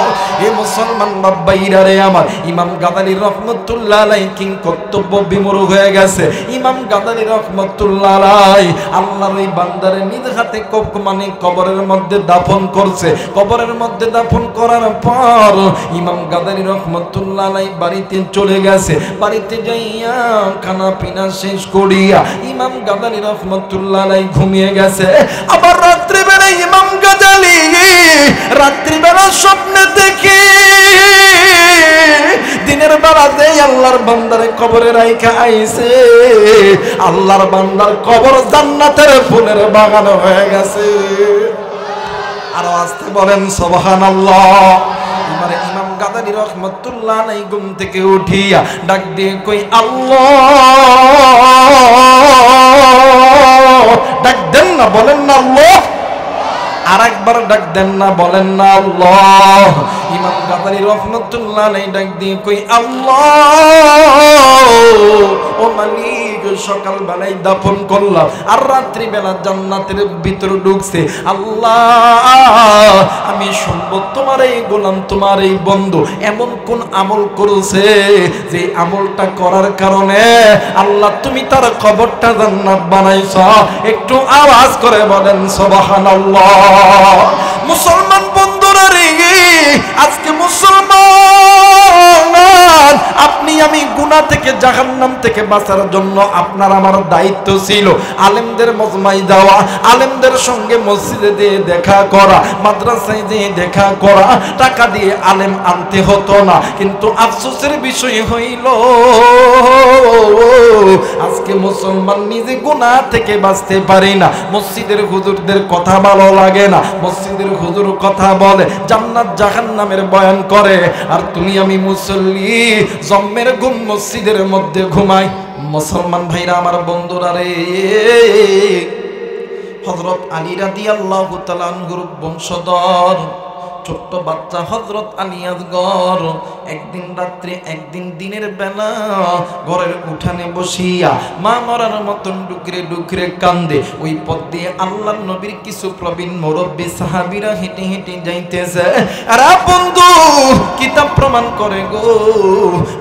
এ মুসলমান বাবাইরা রে আমার, ইমাম গাদালি রহমতুল্লাহ আলাইহি কিং কর্তব্য বিমূঢ় হয়ে গেছে। ইমাম গাদালি রহমতুল্লাহ আলাইহি আল্লাহর এই বান্দারে নিজ হাতে কবরের মধ্যে দাফন করছে। কবরের মধ্যে দাফন করার পর ইমাম গাদালি রহমতুল্লাহ আলাইহি বাড়িতে চলে গেছে। বাড়িতে যাইয়া খানা পিনা শেষ করিয়া ইমাম গাদালি রহমতুল্লাহ আলাইহি ঘুমিয়ে গেছে। আবার রাত্রিবেলা ইমাম গাদালি রাত্রিবেলা স্বপ্নে দেখে দিনের বেলাতে আল্লাহর বান্দারে কবরে রাইখা আইছে, আল্লাহর বান্দার কবর জান্নাতের ফুলের বাগান হয়ে গেছে। আর আসতে বলেন সুবহানাল্লাহ। এবারে ইমাম গাদালি রহমতুল্লাহ আলাইহি ঘুম থেকে উঠিয়া ডাক দিয়ে কই আল্লাহ ডাক দেন না, বলেন না আল্লাহ। আর একবার ডাক দেন না, বলেন না আল্লাহ। ইমাম গাজালি রহমাতুল্লাহ আলাইহি ডাক দিয়ে কই আল্লাহ, ও মালিক, সকাল বেলায় দাফন করলাম আর রাত্রি বেলা জান্নাতের ভিতরে ঢুকছে। আল্লাহ, আমি শুনবো তোমার এই গোলাম, তোমার এই বন্ধু এমন কোন আমল করেছে যে আমলটা করার কারণে আল্লাহ তুমি তার কবরটা জান্নাত বানাইছ। একটু আওয়াজ করে বলেন সুবহানাল্লাহ। মুসলমান বন্ধুরা রে, আজকে মুসলমান আপনি আমি গুনাহ থেকে, জাহান্নাম থেকে বাঁচার জন্য আপনার আমার দায়িত্ব ছিল আলেমদের মজমায় যাওয়া, আলেমদের সঙ্গে মসজিদে দিয়ে দেখা করা, মাদ্রাসায় দিয়ে দেখা করা। টাকা দিয়ে আলেম আনতে হতো না। কিন্তু আফসোসের বিষয় হইল আজকে মুসলমান নিজে গুনাহ থেকে বাঁচতে পারে না। মসজিদের হুজুরদের কথা ভালো লাগে না, মসজিদের হুজুর কথা বলে, জান্নাত জাহান্নামের বয়ান করে, আর তুমি আমি মুসল্লি জম্মের ঘুম মসজিদের মধ্যে ঘুমাই। মুসলমান ভাইরা আমার, বন্ধুরা রে, হযরত আলী রাদিয়াল্লাহু তাআলা আনহুর বংশধর ছোট্ট বাচ্চা হযরত আলী আসগর একদিন রাত্রে, একদিন দিনের বেলা ঘরের উঠানে বসিয়া মা মরার মতন ডুকরে ডুকরে কান্দে। ওই পথ দিয়ে আল্লাহর নবীর কিছু প্রবীণ মুরব্বী সাহাবীরা হেঁটে হেঁটে যাইতেছে। আরে বন্ধু, কিতাব প্রমাণ করে গো,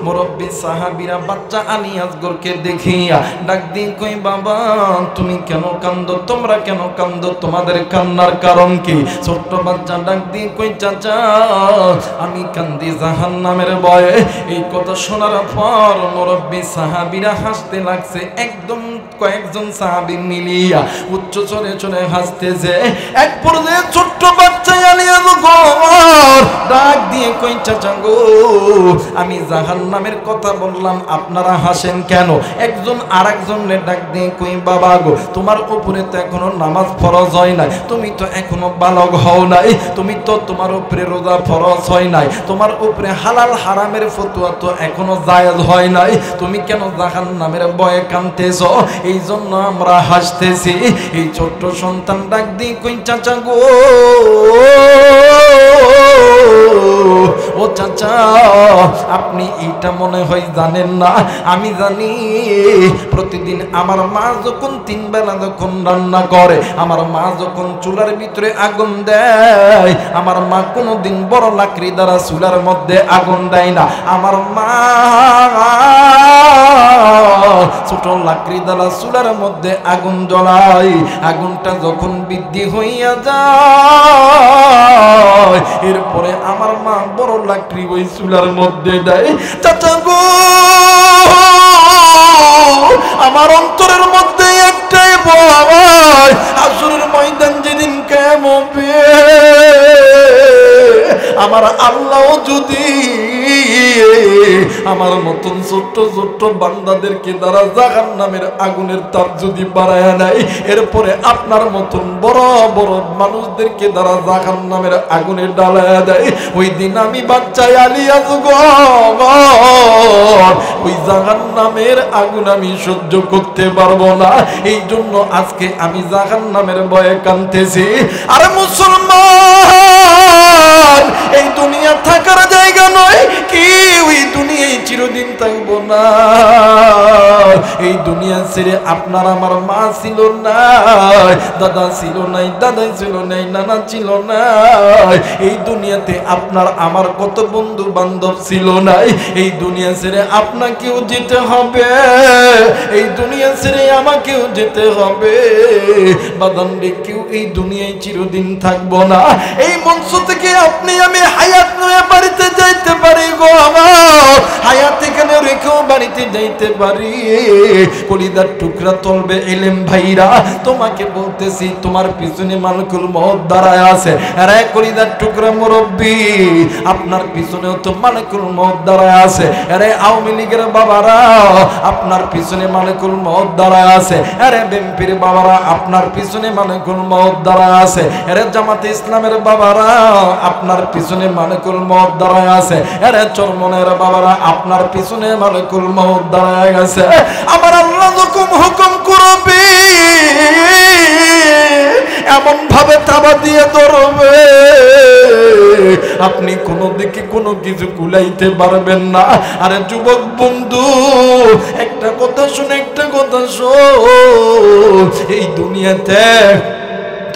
মুরব্বী সাহাবীরা বাচ্চা আলী আসগরকে দেখিয়া ডাক দিয়ে কই, বাবা তুমি কেন কান্দো, তোমরা কেন কান্দো, তোমাদের কান্নার কারণ কি? ছোট্ট বাচ্চা ডাক দিয়ে কই, চাচা আমি কান্দি জাহান্নামের ভয়ে। এই কথা শোনার পর মুরব্বী সাহাবীরা হাসতে লাগছে। একদম কয়েকজন সাহাবী মিলিয়া উচ্চ চলে চলে হাসতেছে। এক পর্যায়ে ছোট্ট বাচ্চা আলী আসগর ডাক দিয়ে কই, চাচা গো আমি জাহান্নামের কথা বললাম, আপনারা হাসেন কেন? একজন আরেকজনের ডাক দিয়ে কই, বাবা গো তোমার উপরে তো এখনো নামাজ ফরজ হয় নাই, তুমি তো এখনো বালক হও নাই, তুমি তো তোমার উপরে রোজা ফরজ হয় নাই, তোমার উপরে হালাল হারামের ফতোয়া তো এখনো জায়েজ হয় নাই, তুমি কেন জাহান্নামের ভয়ে কাঁদতেছো? এই জন্য আমরা হাসতেছি। এই ছোট্ট সন্তান ডাক দিয়ে কই, চাচা গো, ও চাচা আপনি এইটা মনে হয় জানেন না, আমি জানি। প্রতিদিন আমার মা যখন 3 বেলা যখন রান্না করে, আমার মা যখন চুলার ভিতরে আগুন দেয়, আমার মা কোনোদিন বড় লাকড়ি দ্বারা চুলার মধ্যে আগুন দেয় না। আমার মা ছোট লাকড়ি দ্বারা চুলার মধ্যে আগুন জ্বলায়। আগুনটা যখন বৃদ্ধি হইয়া যায়, এরপরে আমার মা বড় লাকড়ি ওই চুলার মধ্যে দেয়। চাচা গো, আমার অন্তরের মধ্যে একটাই ভয়, আসরের ময়দান যেদিন কিয়ামত হবে, আমার আল্লাহ যদি আমার মতন ছোট্ট ছোট্ট বান্দাদেরকে দ্বারা জাহান্নামের আগুনের তাপ যদি বাড়ায় নাই, এরপরে আপনার মতন বড় বড় মানুষদেরকে দ্বারা জাহান্নামের আগুনে ডালায়া দেয়, ওই দিন আমি বাচ্চা আলী আসগর ওই জাহান্নামের আগুন আমি সহ্য করতে পারবো না। এই জন্য আজকে আমি জাহান্নামের ভয়ে কাঁদতেছি। আরে মুসলমান, এই দুনিয়া থাকার জায়গা নয়, কি ওই দুনিয়ায় চিরদিন থাকবো না। এই দুনিয়া ছেড়ে আপনার আমার মা ছিল না, দাদা ছিল নাই, দাদা ছিল নাই, নানা ছিল না। এই দুনিয়াতে আপনার আমার কত বন্ধু বান্ধব ছিল নাই। এই দুনিয়া ছেড়ে আপনাকেও যেতে হবে, এই দুনিয়া ছেড়ে আমাকেও যেতে হবে। বাদান কেউ এই দুনিয়ায় চিরদিন থাকবো না। এই মঞ্চ থেকে আপনি আমি হায়াত নিয়ে বাড়িতে যাইতে পারি গো, আমার হায়াত এখানে রেখেও বাড়িতে যাইতে পারি। কলিদার টুকরা তলবে এলেম ভাইরা, তোমাকে বলতেছি তোমার পিছনে মালিকুল মউত দাঁড়ায় আছে। আরে কলিদার টুকরা মুরব্বী, আপনার পিছনেও তো মালিকুল মউত দাঁড়ায় আছে। আরে আওয়ামী লীগের বাবারা, আপনার পিছনে মালিকুল মউত দাঁড়ায় আছে। আরে বিএনপির বাবারা, আপনার পিছনে মালিকুল মউত দাঁড়ায় আছে। আরে জামাতে ইসলামের বাবারা, আপনার পিছনে মালিকুল মউত দাঁড়ায় আছে। আরে চরমনের বাবারা, আপনার পিছনে মালিকুল মউত দাঁড়ায় গেছে। আমার আল্লাহ যখন হুকুম করবে এমন ভাবে তাবা দিয়ে ধরবে আপনি কোনো দিকে কোনো কিছু কুলাইতে পারবেন না। আরে যুবক বন্ধু, একটা কথা শোন, একটা কথা শোন, এই দুনিয়াতে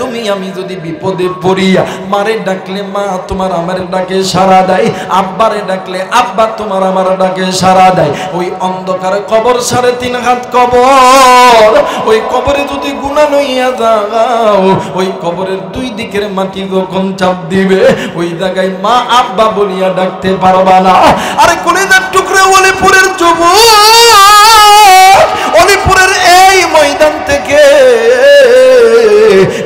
তুমি আমি যদি বিপদে পড়িয়া মারে ডাকলে মা তোমার আমার ডাকে সাড়া দেয়, আব্বারে ডাকলে আব্বা তোমার আমার ডাকে সাড়া দেয়, ওই অন্ধকার কবর 3.5 হাত কবর, ওই কবরে যদি গুনাহ লইয়া যাও, ওই কবরের 2 দিকের মাটি যখন চাপ দিবে ওই জায়গায় মা আব্বা বলিয়া ডাকতে পারবা না। আরে কলিজার টুকরা অলিপুরের যুবক, অলিপুরের এই ময়দান থেকে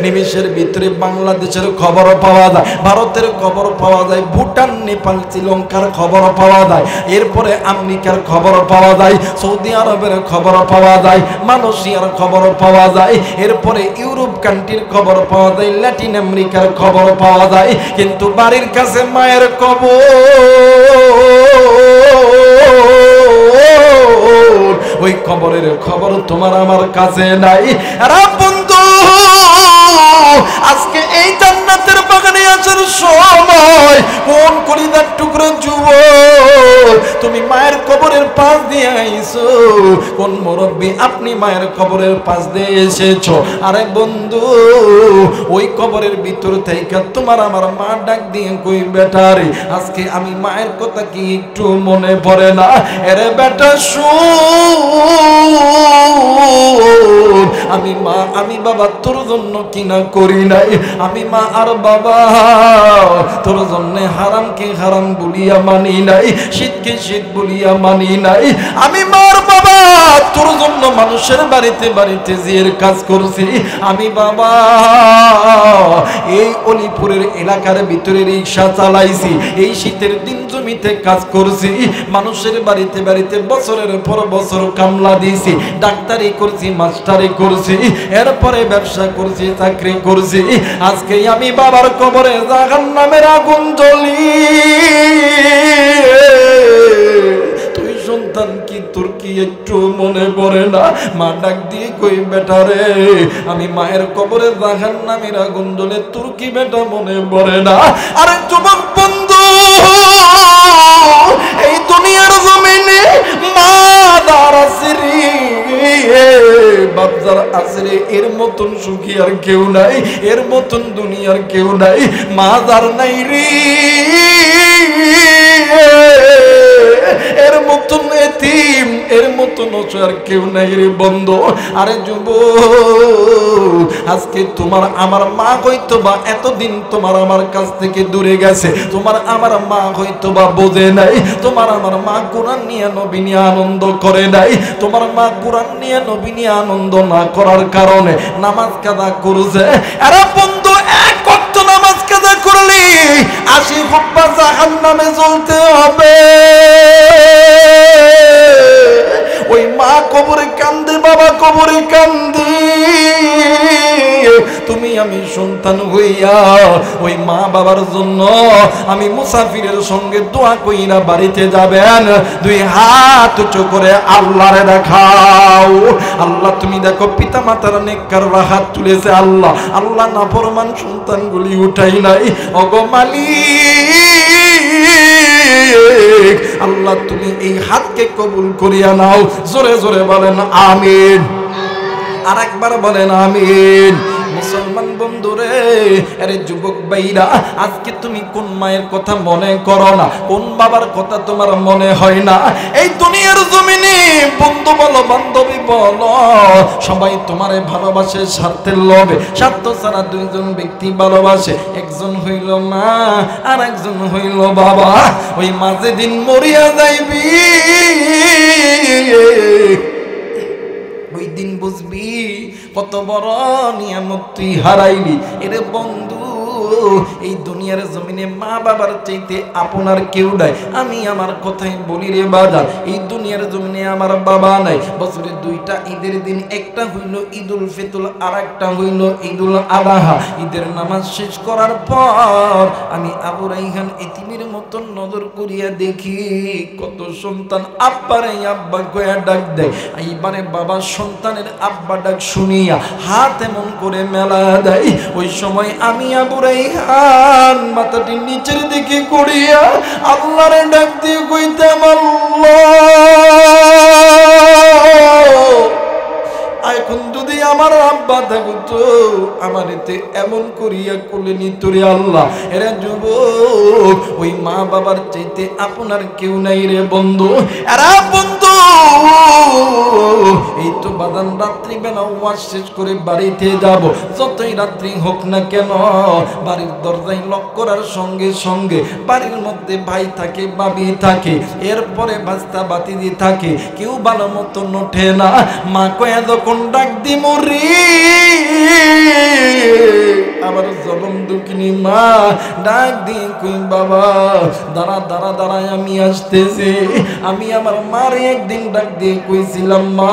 নিমিষের ভিতরে বাংলাদেশের খবর পাওয়া যায়, ভারতের খবর পাওয়া যায়, ভুটান, নেপাল, শ্রীলঙ্কার খবর পাওয়া যায়, এরপরে আমেরিকার খবর পাওয়া যায়, সৌদি আরবের খবর পাওয়া যায়, মালয়েশিয়ার খবর পাওয়া যায়, এরপরে ইউরোপ কান্ট্রির খবর পাওয়া যায়, ল্যাটিন আমেরিকার খবর পাওয়া যায়, কিন্তু বাড়ির কাছে মায়ের কবর, ওই কবরের খবর তোমার আমার কাছে নাই। আর বন্ধু, আজকে এই জান্নাতের বাগানে আসার সময় কোন কলিজার টুকরো যুবক তুমি মায়ের কবরের পাশ দিয়ে আইছো, কোন মুরব্বী আপনি মায়ের কবরের পাশ দিয়ে এসেছো। আরে বন্ধু, ওই কবরের ভিতর থেকে তোমার আমার মা ডাক দিয়ে কই বেটারে আজকে আমি মায়ের কথা কি একটু মনে পড়ে না? এরে বেটা শুন, আমি মা আমি বাবা তোর জন্য কিনা করি নাই, আমি মা আর বাবা তোর জন্য হারামকে হারাম বলিয়া মানি নাই, শীতকে শীত বলিয়া মানি নাই, আমি মার বাবা তোর জন্য মানুষের বাড়িতে বাড়িতে জিয়ের কাজ করছি, আমি বাবা এই অলিপুরের এলাকার ভিতরে রিক্সা চালাইছি, এই শীতের দিন জমিতে কাজ করছি, মানুষের বাড়িতে বাড়িতে বছরের পর বছর কামলা দিয়েছি, ডাক্তারি করছি, মাস্টারি করছি, এরপরে ব্যবসা করছি, চাকরি করছি, আজকে আমি বাবার কবরে জাহান্নামের আগুন জ্বলি। তুই সন্তান কি তোর কি একটু মনে পড়ে না? মা ডাক দিয়ে কই বেটারে আমি মায়ের কবরে জাহান্নামের আগুন জ্বলে, তোর কি বেটা মনে পড়ে না? আরে যুবক বন্ধু, এই দুনিয়ার জমিনে মা দার আসরি বাপজার আসরে এর মতন সুখী আর কেউ নাই, এর মতন দুনিয়ার কেউ নাই, মা দার নাই রে এর মতন এতিম, এর মতন আর কেউ নাই রে বন্ধু। আরে যুবক, আজকে তোমার আমার মা হয়তো বা এতদিন তোমার আমার কাছ থেকে দূরে গেছে, তোমার আমার মা হয়তো বা বোঝে নাই, তোমার আমার মা কোরআন নিয়ে নবী নিয়ে আনন্দ করে নাই, তোমার মা কোরআন নিয়ে নবী নিয়ে আনন্দ না করার কারণে নামাজ কাজা করছে। আরে বন্ধু, এক ওয়াক্ত নামাজ কাজা করলি 80 হুব্বা জাহান্নামে জ্বলতে হবে। ওই মা কবরে কান্দে, বাবা কবরে কান্দে, তুমি আমি সন্তান হইয়া ওই মা বাবার জন্য আমি মুসাফিরের সঙ্গে দোয়া কইরা বাড়িতে যাবেন, 2 হাত উঁচু করে আল্লাহরে দেখাও। আল্লাহ তুমি দেখো পিতা মাতার নেককার হাত তুলেছে, আল্লাহ আল্লাহ নাফরমান সন্তানগুলি উঠাই নাই, ওগো মালিক আল্লাহ তুমি এই হাতকে কবুল করিয়া নাও। জোরে জোরে বলেন আমিন, আর একবার বলেন আমিন। মুসলমান বন্ধুরে, আরে যুবক ভাইরা, আজকে তুমি কোন মায়ের কথা মনে করো না, কোন বাবার কথা তোমার মনে হয় না? এই দুনিয়ার জমিনে বন্ধু বলো বান্ধবী বলো সবাই তোমারে ভালোবাসে স্বার্থের লোভে, স্বার্থ ছাড়া 2 জন ব্যক্তি ভালোবাসে, একজন হইল মা আর একজন হইল বাবা। ওই মাঝে দিন মরিয়া যাইবি, ওই দিন বুঝবি কত বড় নিয়ামত তুই হারাইলি। এরে বন্ধু, এই দুনিয়ার জমিনে মা বাবার চাইতে আপনার কেউ নাই। আমি আমার কথাই বলি রে বাজার, এই দুনিয়ার জমিনে আমার বাবা নাই। বছরে দুইটা ঈদের দিন, একটা হইল ঈদুল ফিতর আর একটা হইল ঈদুল আদাহা। ঈদের নামাজ শেষ করার পর আমি আবু রাইহান এতিমের মতন নজর করিয়া দেখি কত সন্তান আব্বারে আব্বা কয়া ডাক দেয়। এইবারে বাবা সন্তানের আব্বা ডাক শুনিয়া হাত এমন করে মেলা দেয়। ওই সময় আমি আবু রাইহান মাথাটি নিচের দিকে করিয়া আল্লাহরে ডাক দিয়ে কইতাম, আল্লাহ, এখন যদি আমার আব্বা থাকতো আমার এতে এমন করিয়া কোলে নিত রে আল্লাহ। এরা যুবক, ওই মা বাবার চাইতে আপনার কেউ নাই রে বন্ধু। এরা বন্ধু, এই তো বাদান রাত্রিবেলা ওয়াজ শেষ করে বাড়িতে যাব, যতই রাত্রি হোক না কেন বাড়ির দরজায় লক করার সঙ্গে সঙ্গে বাড়ির মধ্যে ভাই থাকে, বাবি থাকে, এরপরে বাস্তা বাতিদি থাকে, কেউ ভালো মতন ওঠে না। মা কয়া যখন ডাক দি মরি, আবার জনম দুঃখিনী মা ডাক দিয়ে কই, বাবা দাঁড়া দাঁড়া দাঁড়ায় আমি আসতেছি। আমি আমার মারে একদিন ডাক দিয়ে কইছিলাম, মা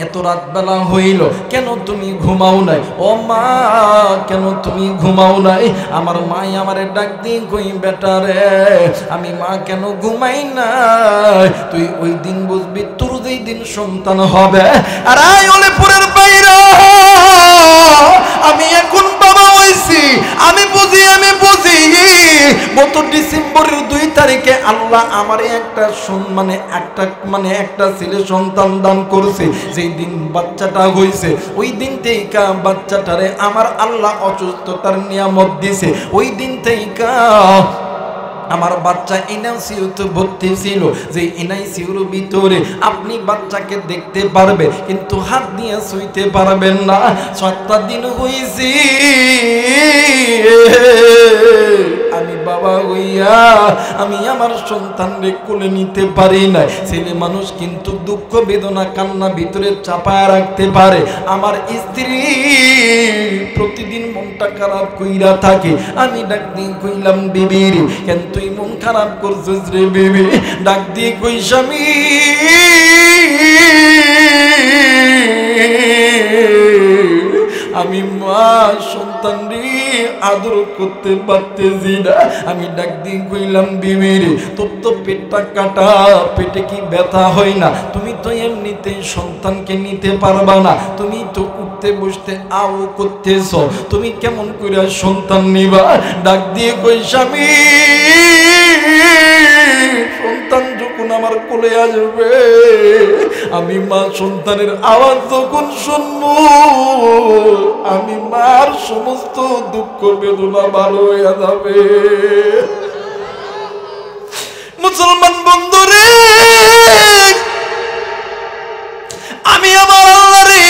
এত রাত বেলা হইল, কেন তুমি ঘুমাও নাই? ও মা, কেন তুমি ঘুমাও নাই? আমার মাই আমারে ডাক দিয়ে কই, বেটা রে, আমি মা কেন ঘুমাই নাই? তুই ওই দিন বুঝবি তোর যেই দিন সন্তান হবে। আর অলিপুরের বাইরে আমি এখন বাবা হইছি, আমি বুঝি গত ডিসেম্বরের 2 তারিখে আল্লাহ আমারে একটা ছেলে সন্তান দান করেছে। যেই দিন বাচ্চাটা হইছে ওই দিন থেকে বাচ্চাটারে আমার আল্লাহ অসুস্থতার নিয়ামত দিছে। ওই দিন থেকে আমার বাচ্চা এনআইসিইউতে ভর্তি ছিল, যে এনআইসিইউর ভিতরে আপনি বাচ্চাকে দেখতে পারবে কিন্তু হাত দিয়ে ছুঁইতে পারবেন না। 7টা দিন হইছে আমি বাবা হইয়া আমি আমার সন্তানরে কোলে নিতে পারি না। ছেলে মানুষ কিন্তু দুঃখ বেদনা কান্না ভিতরে চাপায় রাখতে পারে। আমার স্ত্রী প্রতিদিন মনটা খারাপ কইরা থাকে। আমি ডাক দিয়ে কইলাম, বিবি কেন তুই মন খারাপ করছিস রে বিবি? ডাক দিয়ে কই, স্বামী আমি মা সন্তানরে আদর করতে পারতেছি না। আমি ডাক দিয়ে কইলাম, বিবি রে তোর তো পেটটা কাটা, পেটে কি ব্যথা হয় না? তুমি তো এমনিতেই সন্তানকে নিতে পারবা না, তুমি তো উঠতে বসতে আও করতেছ, তুমি কেমন করে সন্তান নিবা? ডাক দিয়ে কই, স্বামী সন্তান যখন আমার কোলে আসবে আমি মা সন্তানের আওয়াজ যখন শুনবো আমি মার সমস্ত দুঃখ বেদনা ভালো হয়ে যাবে। মুসলমান বন্ধুরে, আমি আমার আল্লাহরে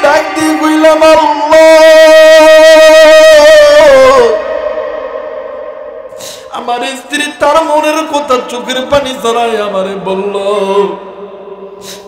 ডাক দিয়ে কইলাম, আমার স্ত্রী তার মনের কথা চোখের পানি ছাড়াই আমারে বলল,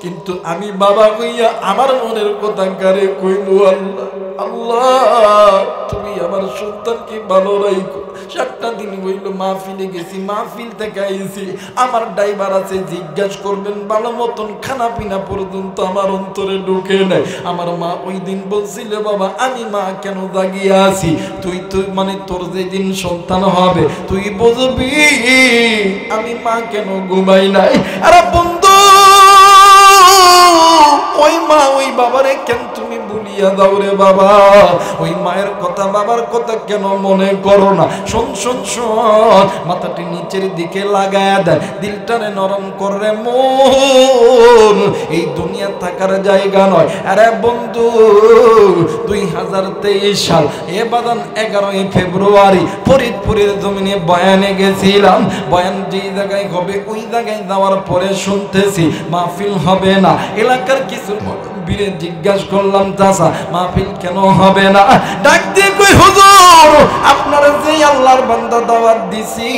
কিন্তু আমি বাবা কইয়া আমার মনের কথা কারে কইবো? আল্লাহ আল্লাহ তুমি আমার সন্তানকে ভালো রাখো। 7টা দিন হইল মাহফিলে গেছি, মাহফিল থেকে আইছি, আমার ড্রাইভার আছে জিজ্ঞাসা করবেন ভালো মতন, খানা পিনা পর্যন্ত আমার অন্তরে ঢুকে নাই। আমার মা ওই দিন বলছিল, বাবা আমি মা কেন জাগিয়ে আছি, তুই তোর যেদিন সন্তান হবে তুই বুঝবি আমি মা কেন ঘুমাই নাই। আরে বন্ধু, ওই মা ওই বাবারে কেন তুমি ভুলিয়া দাও রে বাবা? ওই মায়ের কথা বাবার কথা কেন মনে করো না? শোন শোন শোন, মাথাটি নিচের দিকে লাগায়া দেয়, দিলটারে নরম করে। মন এই দুনিয়া থাকার জায়গা নয়। আরে বন্ধু, 2023 সাল এ বাদান 11ই ফেব্রুয়ারি ফরিদপুরের জমিনে বয়ানে গেছিলাম। বয়ান যেই জায়গায় হবে ওই জায়গায় যাওয়ার পরে শুনতেছি মাহফিল হবে না। এলাকার কিছু বীরে জিজ্ঞাসা করলাম, চাচা মাহফিল কেন হবে না? ডাক দিয়ে কই, হুজুর আপনারা যে আল্লাহর বান্দা দাওয়াত দিছি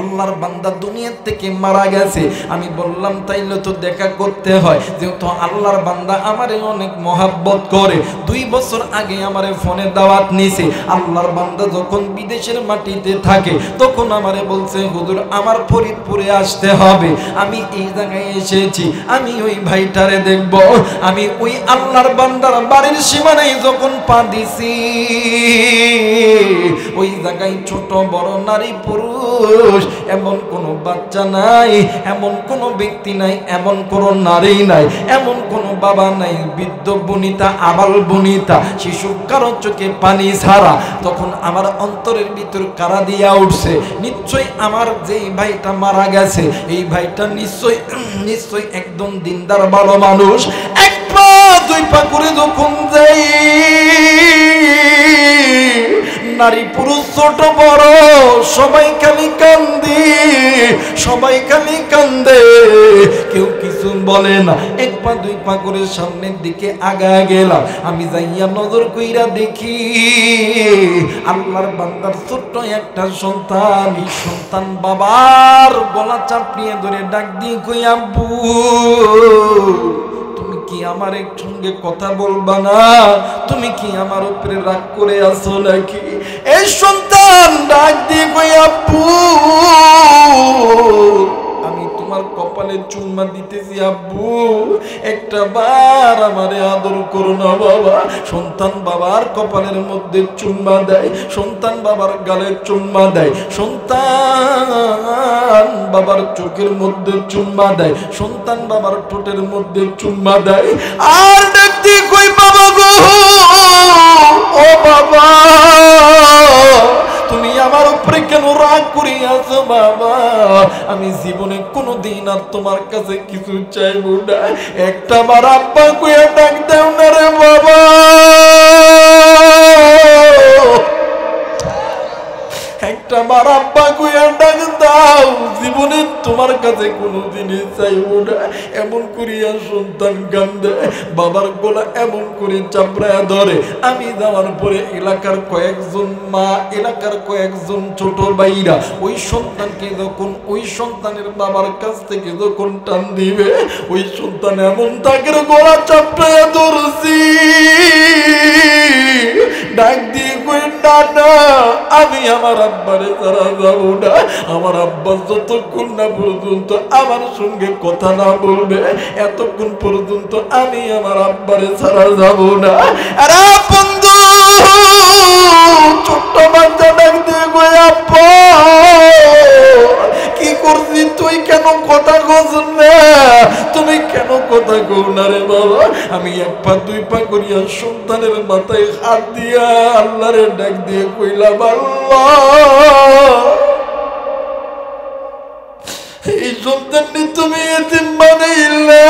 আল্লাহর বান্দা দুনিয়ার থেকে মারা গেছে। আমি বললাম তাইলে তো দেখা করতে হয়, যেহেতু আল্লাহর বান্দা আমারে অনেক মহাব্বত করে। 2 বছর আগে আমারে ফোনে দাওয়াত নিছে। আল্লাহর বান্দা যখন বিদেশের মাটিতে থাকে তখন আমারে বলছে, হুজুর আমার ফরিদপুরে আসতে হবে, আমি এই জায়গায় এসেছি, আমি ওই ভাইটারে দেখব। আমি ওই আল্লাহর বান্দার বাড়ির সীমানায় যখন পা দিছি, ওই জায়গায় ছোট বড় নারী পুরুষ এমন কোনো বাচ্চা নাই, এমন কোনো ব্যক্তি নাই, এমন কোনো নারী নাই, এমন কোনো বাবা নাই, বৃদ্ধ বনিতা আবাল বনিতা শিশু কারো চোখে পানি ছাড়া। তখন আমার অন্তরের ভিতর কারা দিয়া উঠছে, নিশ্চয়ই আমার যেই ভাইটা মারা গেছে এই ভাইটা নিশ্চয়ই একদম দিনদার ভালো মানুষ। 1 পা 2 পা করে যখন যাই, নারী পুরুষ ছোট বড় সবাই খালি কান্দে, সবাই খালি কান্দে, কেউ কিছু বলে না। 1 পা 2 পা করে সামনের দিকে আগায় গেলাম। আমি যাইয়া নজর কইরা দেখি আল্লাহর বান্দার ছোট্ট একটা সন্তান। এই সন্তান বাবার গলা চাপিয়ে ধরে ডাক দিয়ে কই, আব্বু তুমি কি আমার সঙ্গে কথা বলবা না? তুমি কি আমার উপরে রাগ করে আছো নাকি? এই সন্তান ডাক দিয়ে কই, আব্বু আমি তোমার কপালে চুম্মা দিতেছি, আব্বু একটা বার আমারে আদর করো না বাবা। সন্তান বাবার কপালের মধ্যে চুম্মা দেয়, সন্তান বাবার গালে চুম্মা দেয়, সন্তান বাবার চোখের মধ্যে চুম্মা দেয়, সন্তান বাবার ঠোঁটের মধ্যে চুম্মা দেয়। আর দেখতে কই, বাবা গো, ও বাবা তুমি আমার উপরে কেন রাগ করে আছো বাবা? আমি জীবনে কোনোদিন আর তোমার কাছে কিছু চাইব না। একটা বার আব্বা কইয়া ডাক দাও না রে বাবা, একটা বার আব্বা কইয়া ডাক দাও। জীবনে তোমার কাছে কোনো জিনিস চাইব না। এমন করিয়া সন্তান কান্দে, বাবার গলা এমন করে চাপড়ায়া ধরে। আমি যাওয়ার পরে এলাকার কয়েকজন মা, এলাকার কয়েকজন ছোট ভাইরা ওই সন্তানকে যখন ওই সন্তানের বাবার কাছ থেকে যখন টান দিবে, ওই সন্তান এমন তাকের গলা চাপড়ায়া ধরছি, ডাক দিয়ে কই, না না আমি আমার আব্বারে ছাড়া যাবো না। আমার আব্বা যতক্ষণ না পর্যন্ত আমার সঙ্গে কথা না বলবে এতক্ষণ পর্যন্ত আমি আমার আব্বারে ছাড়া যাবো না। আরে বন্ধু, ছোট্ট বাচ্চা ডাক দিয়ে কই, আব্বা কি করছি তুই কেন কথা কস না? তুমি কেন কথা কও না রে বাবা? আমি 1 পা 2 পা করিয়া সন্তানের মাথায় হাত দিয়া আল্লাহরে ডাক দিয়ে কইলাম, আল্লাহ এই সন্তানটি তুমি এতিম বানাইলে,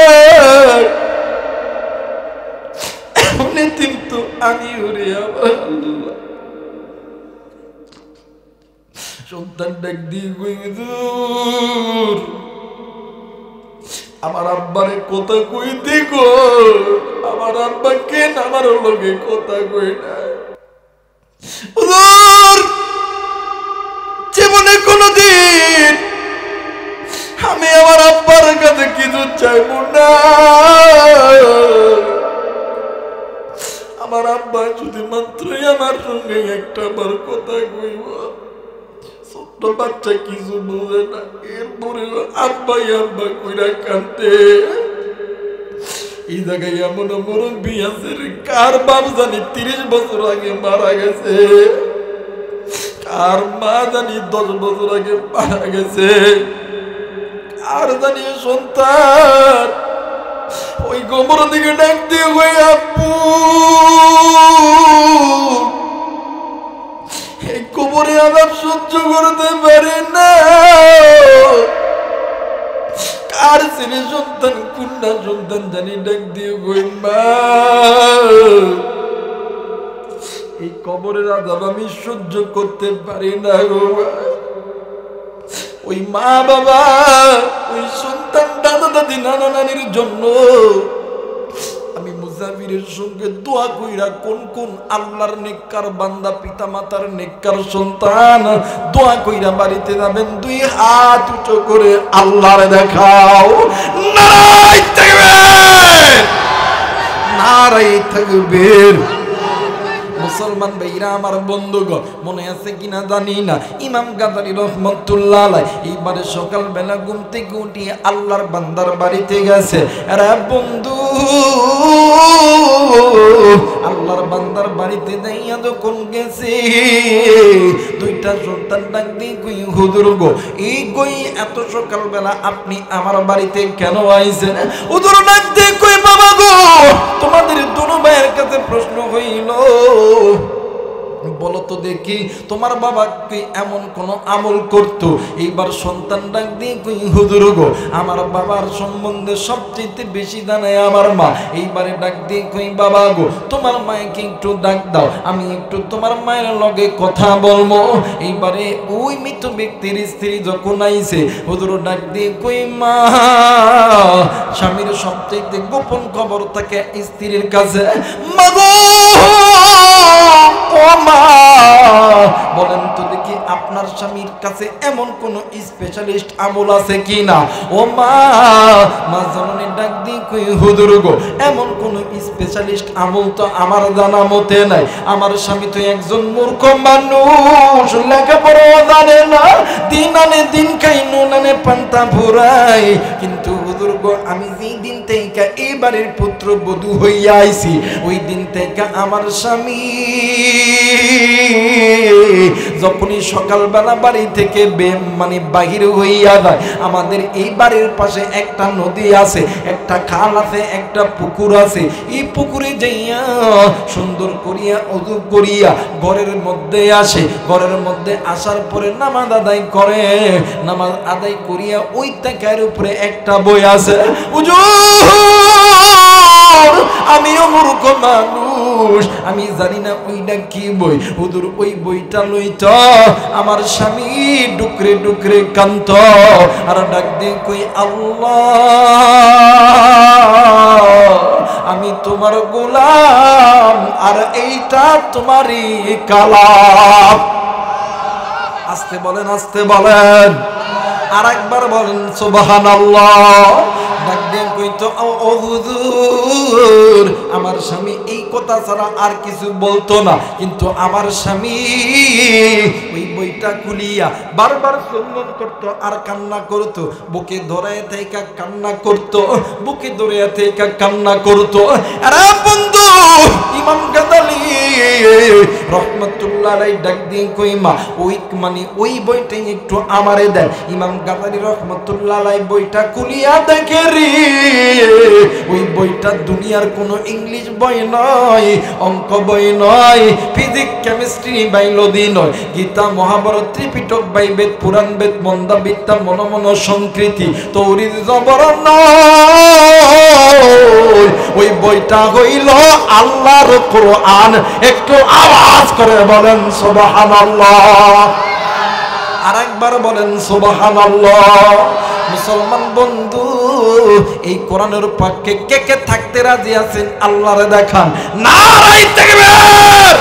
এতিম তো আমি ওরে আমার আল্লাহ। সন্তান ডাক দিয়ে কই, হুজুর আমার আব্বারে কথা কইতে গো, আমার আব্বা কেন আমার লগে কথা কই না? হুজুর জীবনে কোনদিন আমি আমার আব্বার কাছে কিছু চাইব না। আমার আব্বা যদি মাত্রই আমার সঙ্গে একটা বার কথা কইব, ছোট্ট বাচ্চা কিছু বোঝে না, এরপরে আব্বাই আব্বা কইরা কান্দে। এই জায়গায় এমন মুরব্বী আছে, কার বাপ জানি 30 বছর আগে মারা গেছে, কার মা জানি 10 বছর আগে মারা গেছে, আর জানি সন্তান ওই গোবর দিকে ডাক দিয়ে হয়ে, আপু এই গোবরে আবার সহ্য করতে পারে না। কার ছেলে সন্তান, কন্যা সন্তান জানি ডাক দিয়ে হই, মা এই কবরের আযাব আমি সহ্য করতে পারি না গো। ওই মা বাবা, ওই সন্তান, দাদা দাদি, নানা নানির জন্য আমি মুসাফিরের সঙ্গে দোয়া কইরা কোন কোন আল্লাহর নেককার বান্দা পিতা মাতার নেককার সন্তান দোয়া কইরা বাড়িতে যাবেন, দুই হাত উঁচু করে আল্লাহরে দেখাও। নারায়ে তাকবীর, নারায়ে তাকবীর। মুসলমান ভাইরা আমার বন্ধুগণ, মনে আছে কিনা জানি না, ইমাম গাজালি রহমতুল্লাহ আলাইহি এইবারে সকালবেলা ঘুম থেকে উঠিয়ে আল্লাহর বান্দার বাড়িতে গেছে। আরে বন্ধু, আল্লাহর বান্দার বাড়িতে যাইয়া যখন গেছে, দুইটা সন্তান ডাক দিয়ে কই, হুজুর গো, এই কই এত সকালবেলা আপনি আমার বাড়িতে কেন আইছেন? হুজুর ডাক দিয়ে কই, বাবা গো, তোমাদের দুনো ভাইয়ের কাছে প্রশ্ন হইল, বলো তো দেখি তোমার বাবা কি এমন কোন আমল করতো? এইবার সন্তান ডাক দিয়ে কই, হুজুর গো, আমার বাবার সম্বন্ধে সবচেয়ে বেশি জানে আমার মা। এইবারে ডাক দিয়ে কই, বাবা গো, তোমার মাকে একটু ডাক দাও, আমি একটু তোমার মায়ের লগে কথা বলবো। এইবারে ওই মৃত ব্যক্তির স্ত্রী যখন আইছে, হুজুর ডাক দিয়ে কই, মা, স্বামীর সবচেয়ে গোপন খবর থাকে স্ত্রীর কাছে। মা গো, ও মা, বলেন তো দেখি আপনার স্বামীর কাছে এমন কোন স্পেশালিস্ট আমল আছে কিনা? ও মা, মা জননী ডাক দিয়ে কই, হুজুর গো, এমন কোন স্পেশালিস্ট আমল তো আমার জানা মতে নাই। আমার স্বামী তো একজন মূর্খ মানুষ, লেখাপড়া জানে না, দিন আনে দিন খাই, নুন আনে পান্তা ফুরাই। কিন্তু হুজুর গো, আমি যেই দিন থেকে এই বাড়ির পুত্র বধূ হইয়া আইছি, ওই দিন থেকে আমার স্বামী যখনই সকালবেলা বাড়ি থেকে বাহির হইয়া যায়, আমাদের এই বাড়ির পাশে একটা নদী আছে, একটা খাল আছে, একটা পুকুর আছে। এই পুকুরে যাইয়া সুন্দর করিয়া ওযু করিয়া ঘরের মধ্যে আসে। ঘরের মধ্যে আসার পরে নামাজ আদায় করে। নামাজ আদায় করিয়া ওই তাকের উপরে একটা বই আছে। হুজুর, আমিও মূর্খ মানুষ, আমি জানি না ওইটা কি বই। হুজুর, ওই বইটা লইত আমার স্বামী ডুকরে ডুকরে কান্ত আর ডাক দিয়ে কই, আল্লাহ, আমি তোমার গোলাম আর এইটা তোমারই কালাম। আস্তে বলেন, আস্তে বলেন, আর একবার বলেন সুবহানাল্লাহ। ডাক দিয়ে কইতো, ও হুজুর, আমার স্বামী এই কথা ছাড়া আর কিছু বলতো না, কিন্তু আমার স্বামী ওই বইটা খুলিয়া বারবার সুন্নত করতো আর কান্না করতো, বুকে ধরায় থেকে কান্না করতো, বুকে ধরায় থেকে কান্না করতো। আরে বন্ধু, ইমাম গাজালি রহমতুল্লাহ আলাইহি ডাক দিয়ে কই, মা, ওই বইটা একটু আমারে দেন। ইমাম গাজালি রহমতুল্লাহ আলাইহি বইটা খুলিয়া দেখে রে, ওই বইটা দুনিয়ার কোনো ইংলিশ বই নয়, অঙ্ক বই নয়, ফিজিক্স কেমিস্ট্রি বায়োলজি নয়, গীতা মহাভারত ত্রিপিটক বাইবেদ পুরাণ বেদ মন্দা বিদ্যা মনমন সংস্কৃতি তৌরিদ জবর নয়, ওই বইটা হইল আল্লাহর কোরআন। একটু আওয়াজ করে বলেন সুবহানাল্লাহ, আরেকবার বলেন সুবহানাল্লাহ। মুসলমান বন্ধু, এই কোরআনের পক্ষে কে কে থাকতে রাজি আছেন? আল্লাহরে দেখান। নারায়ে তাকবীর।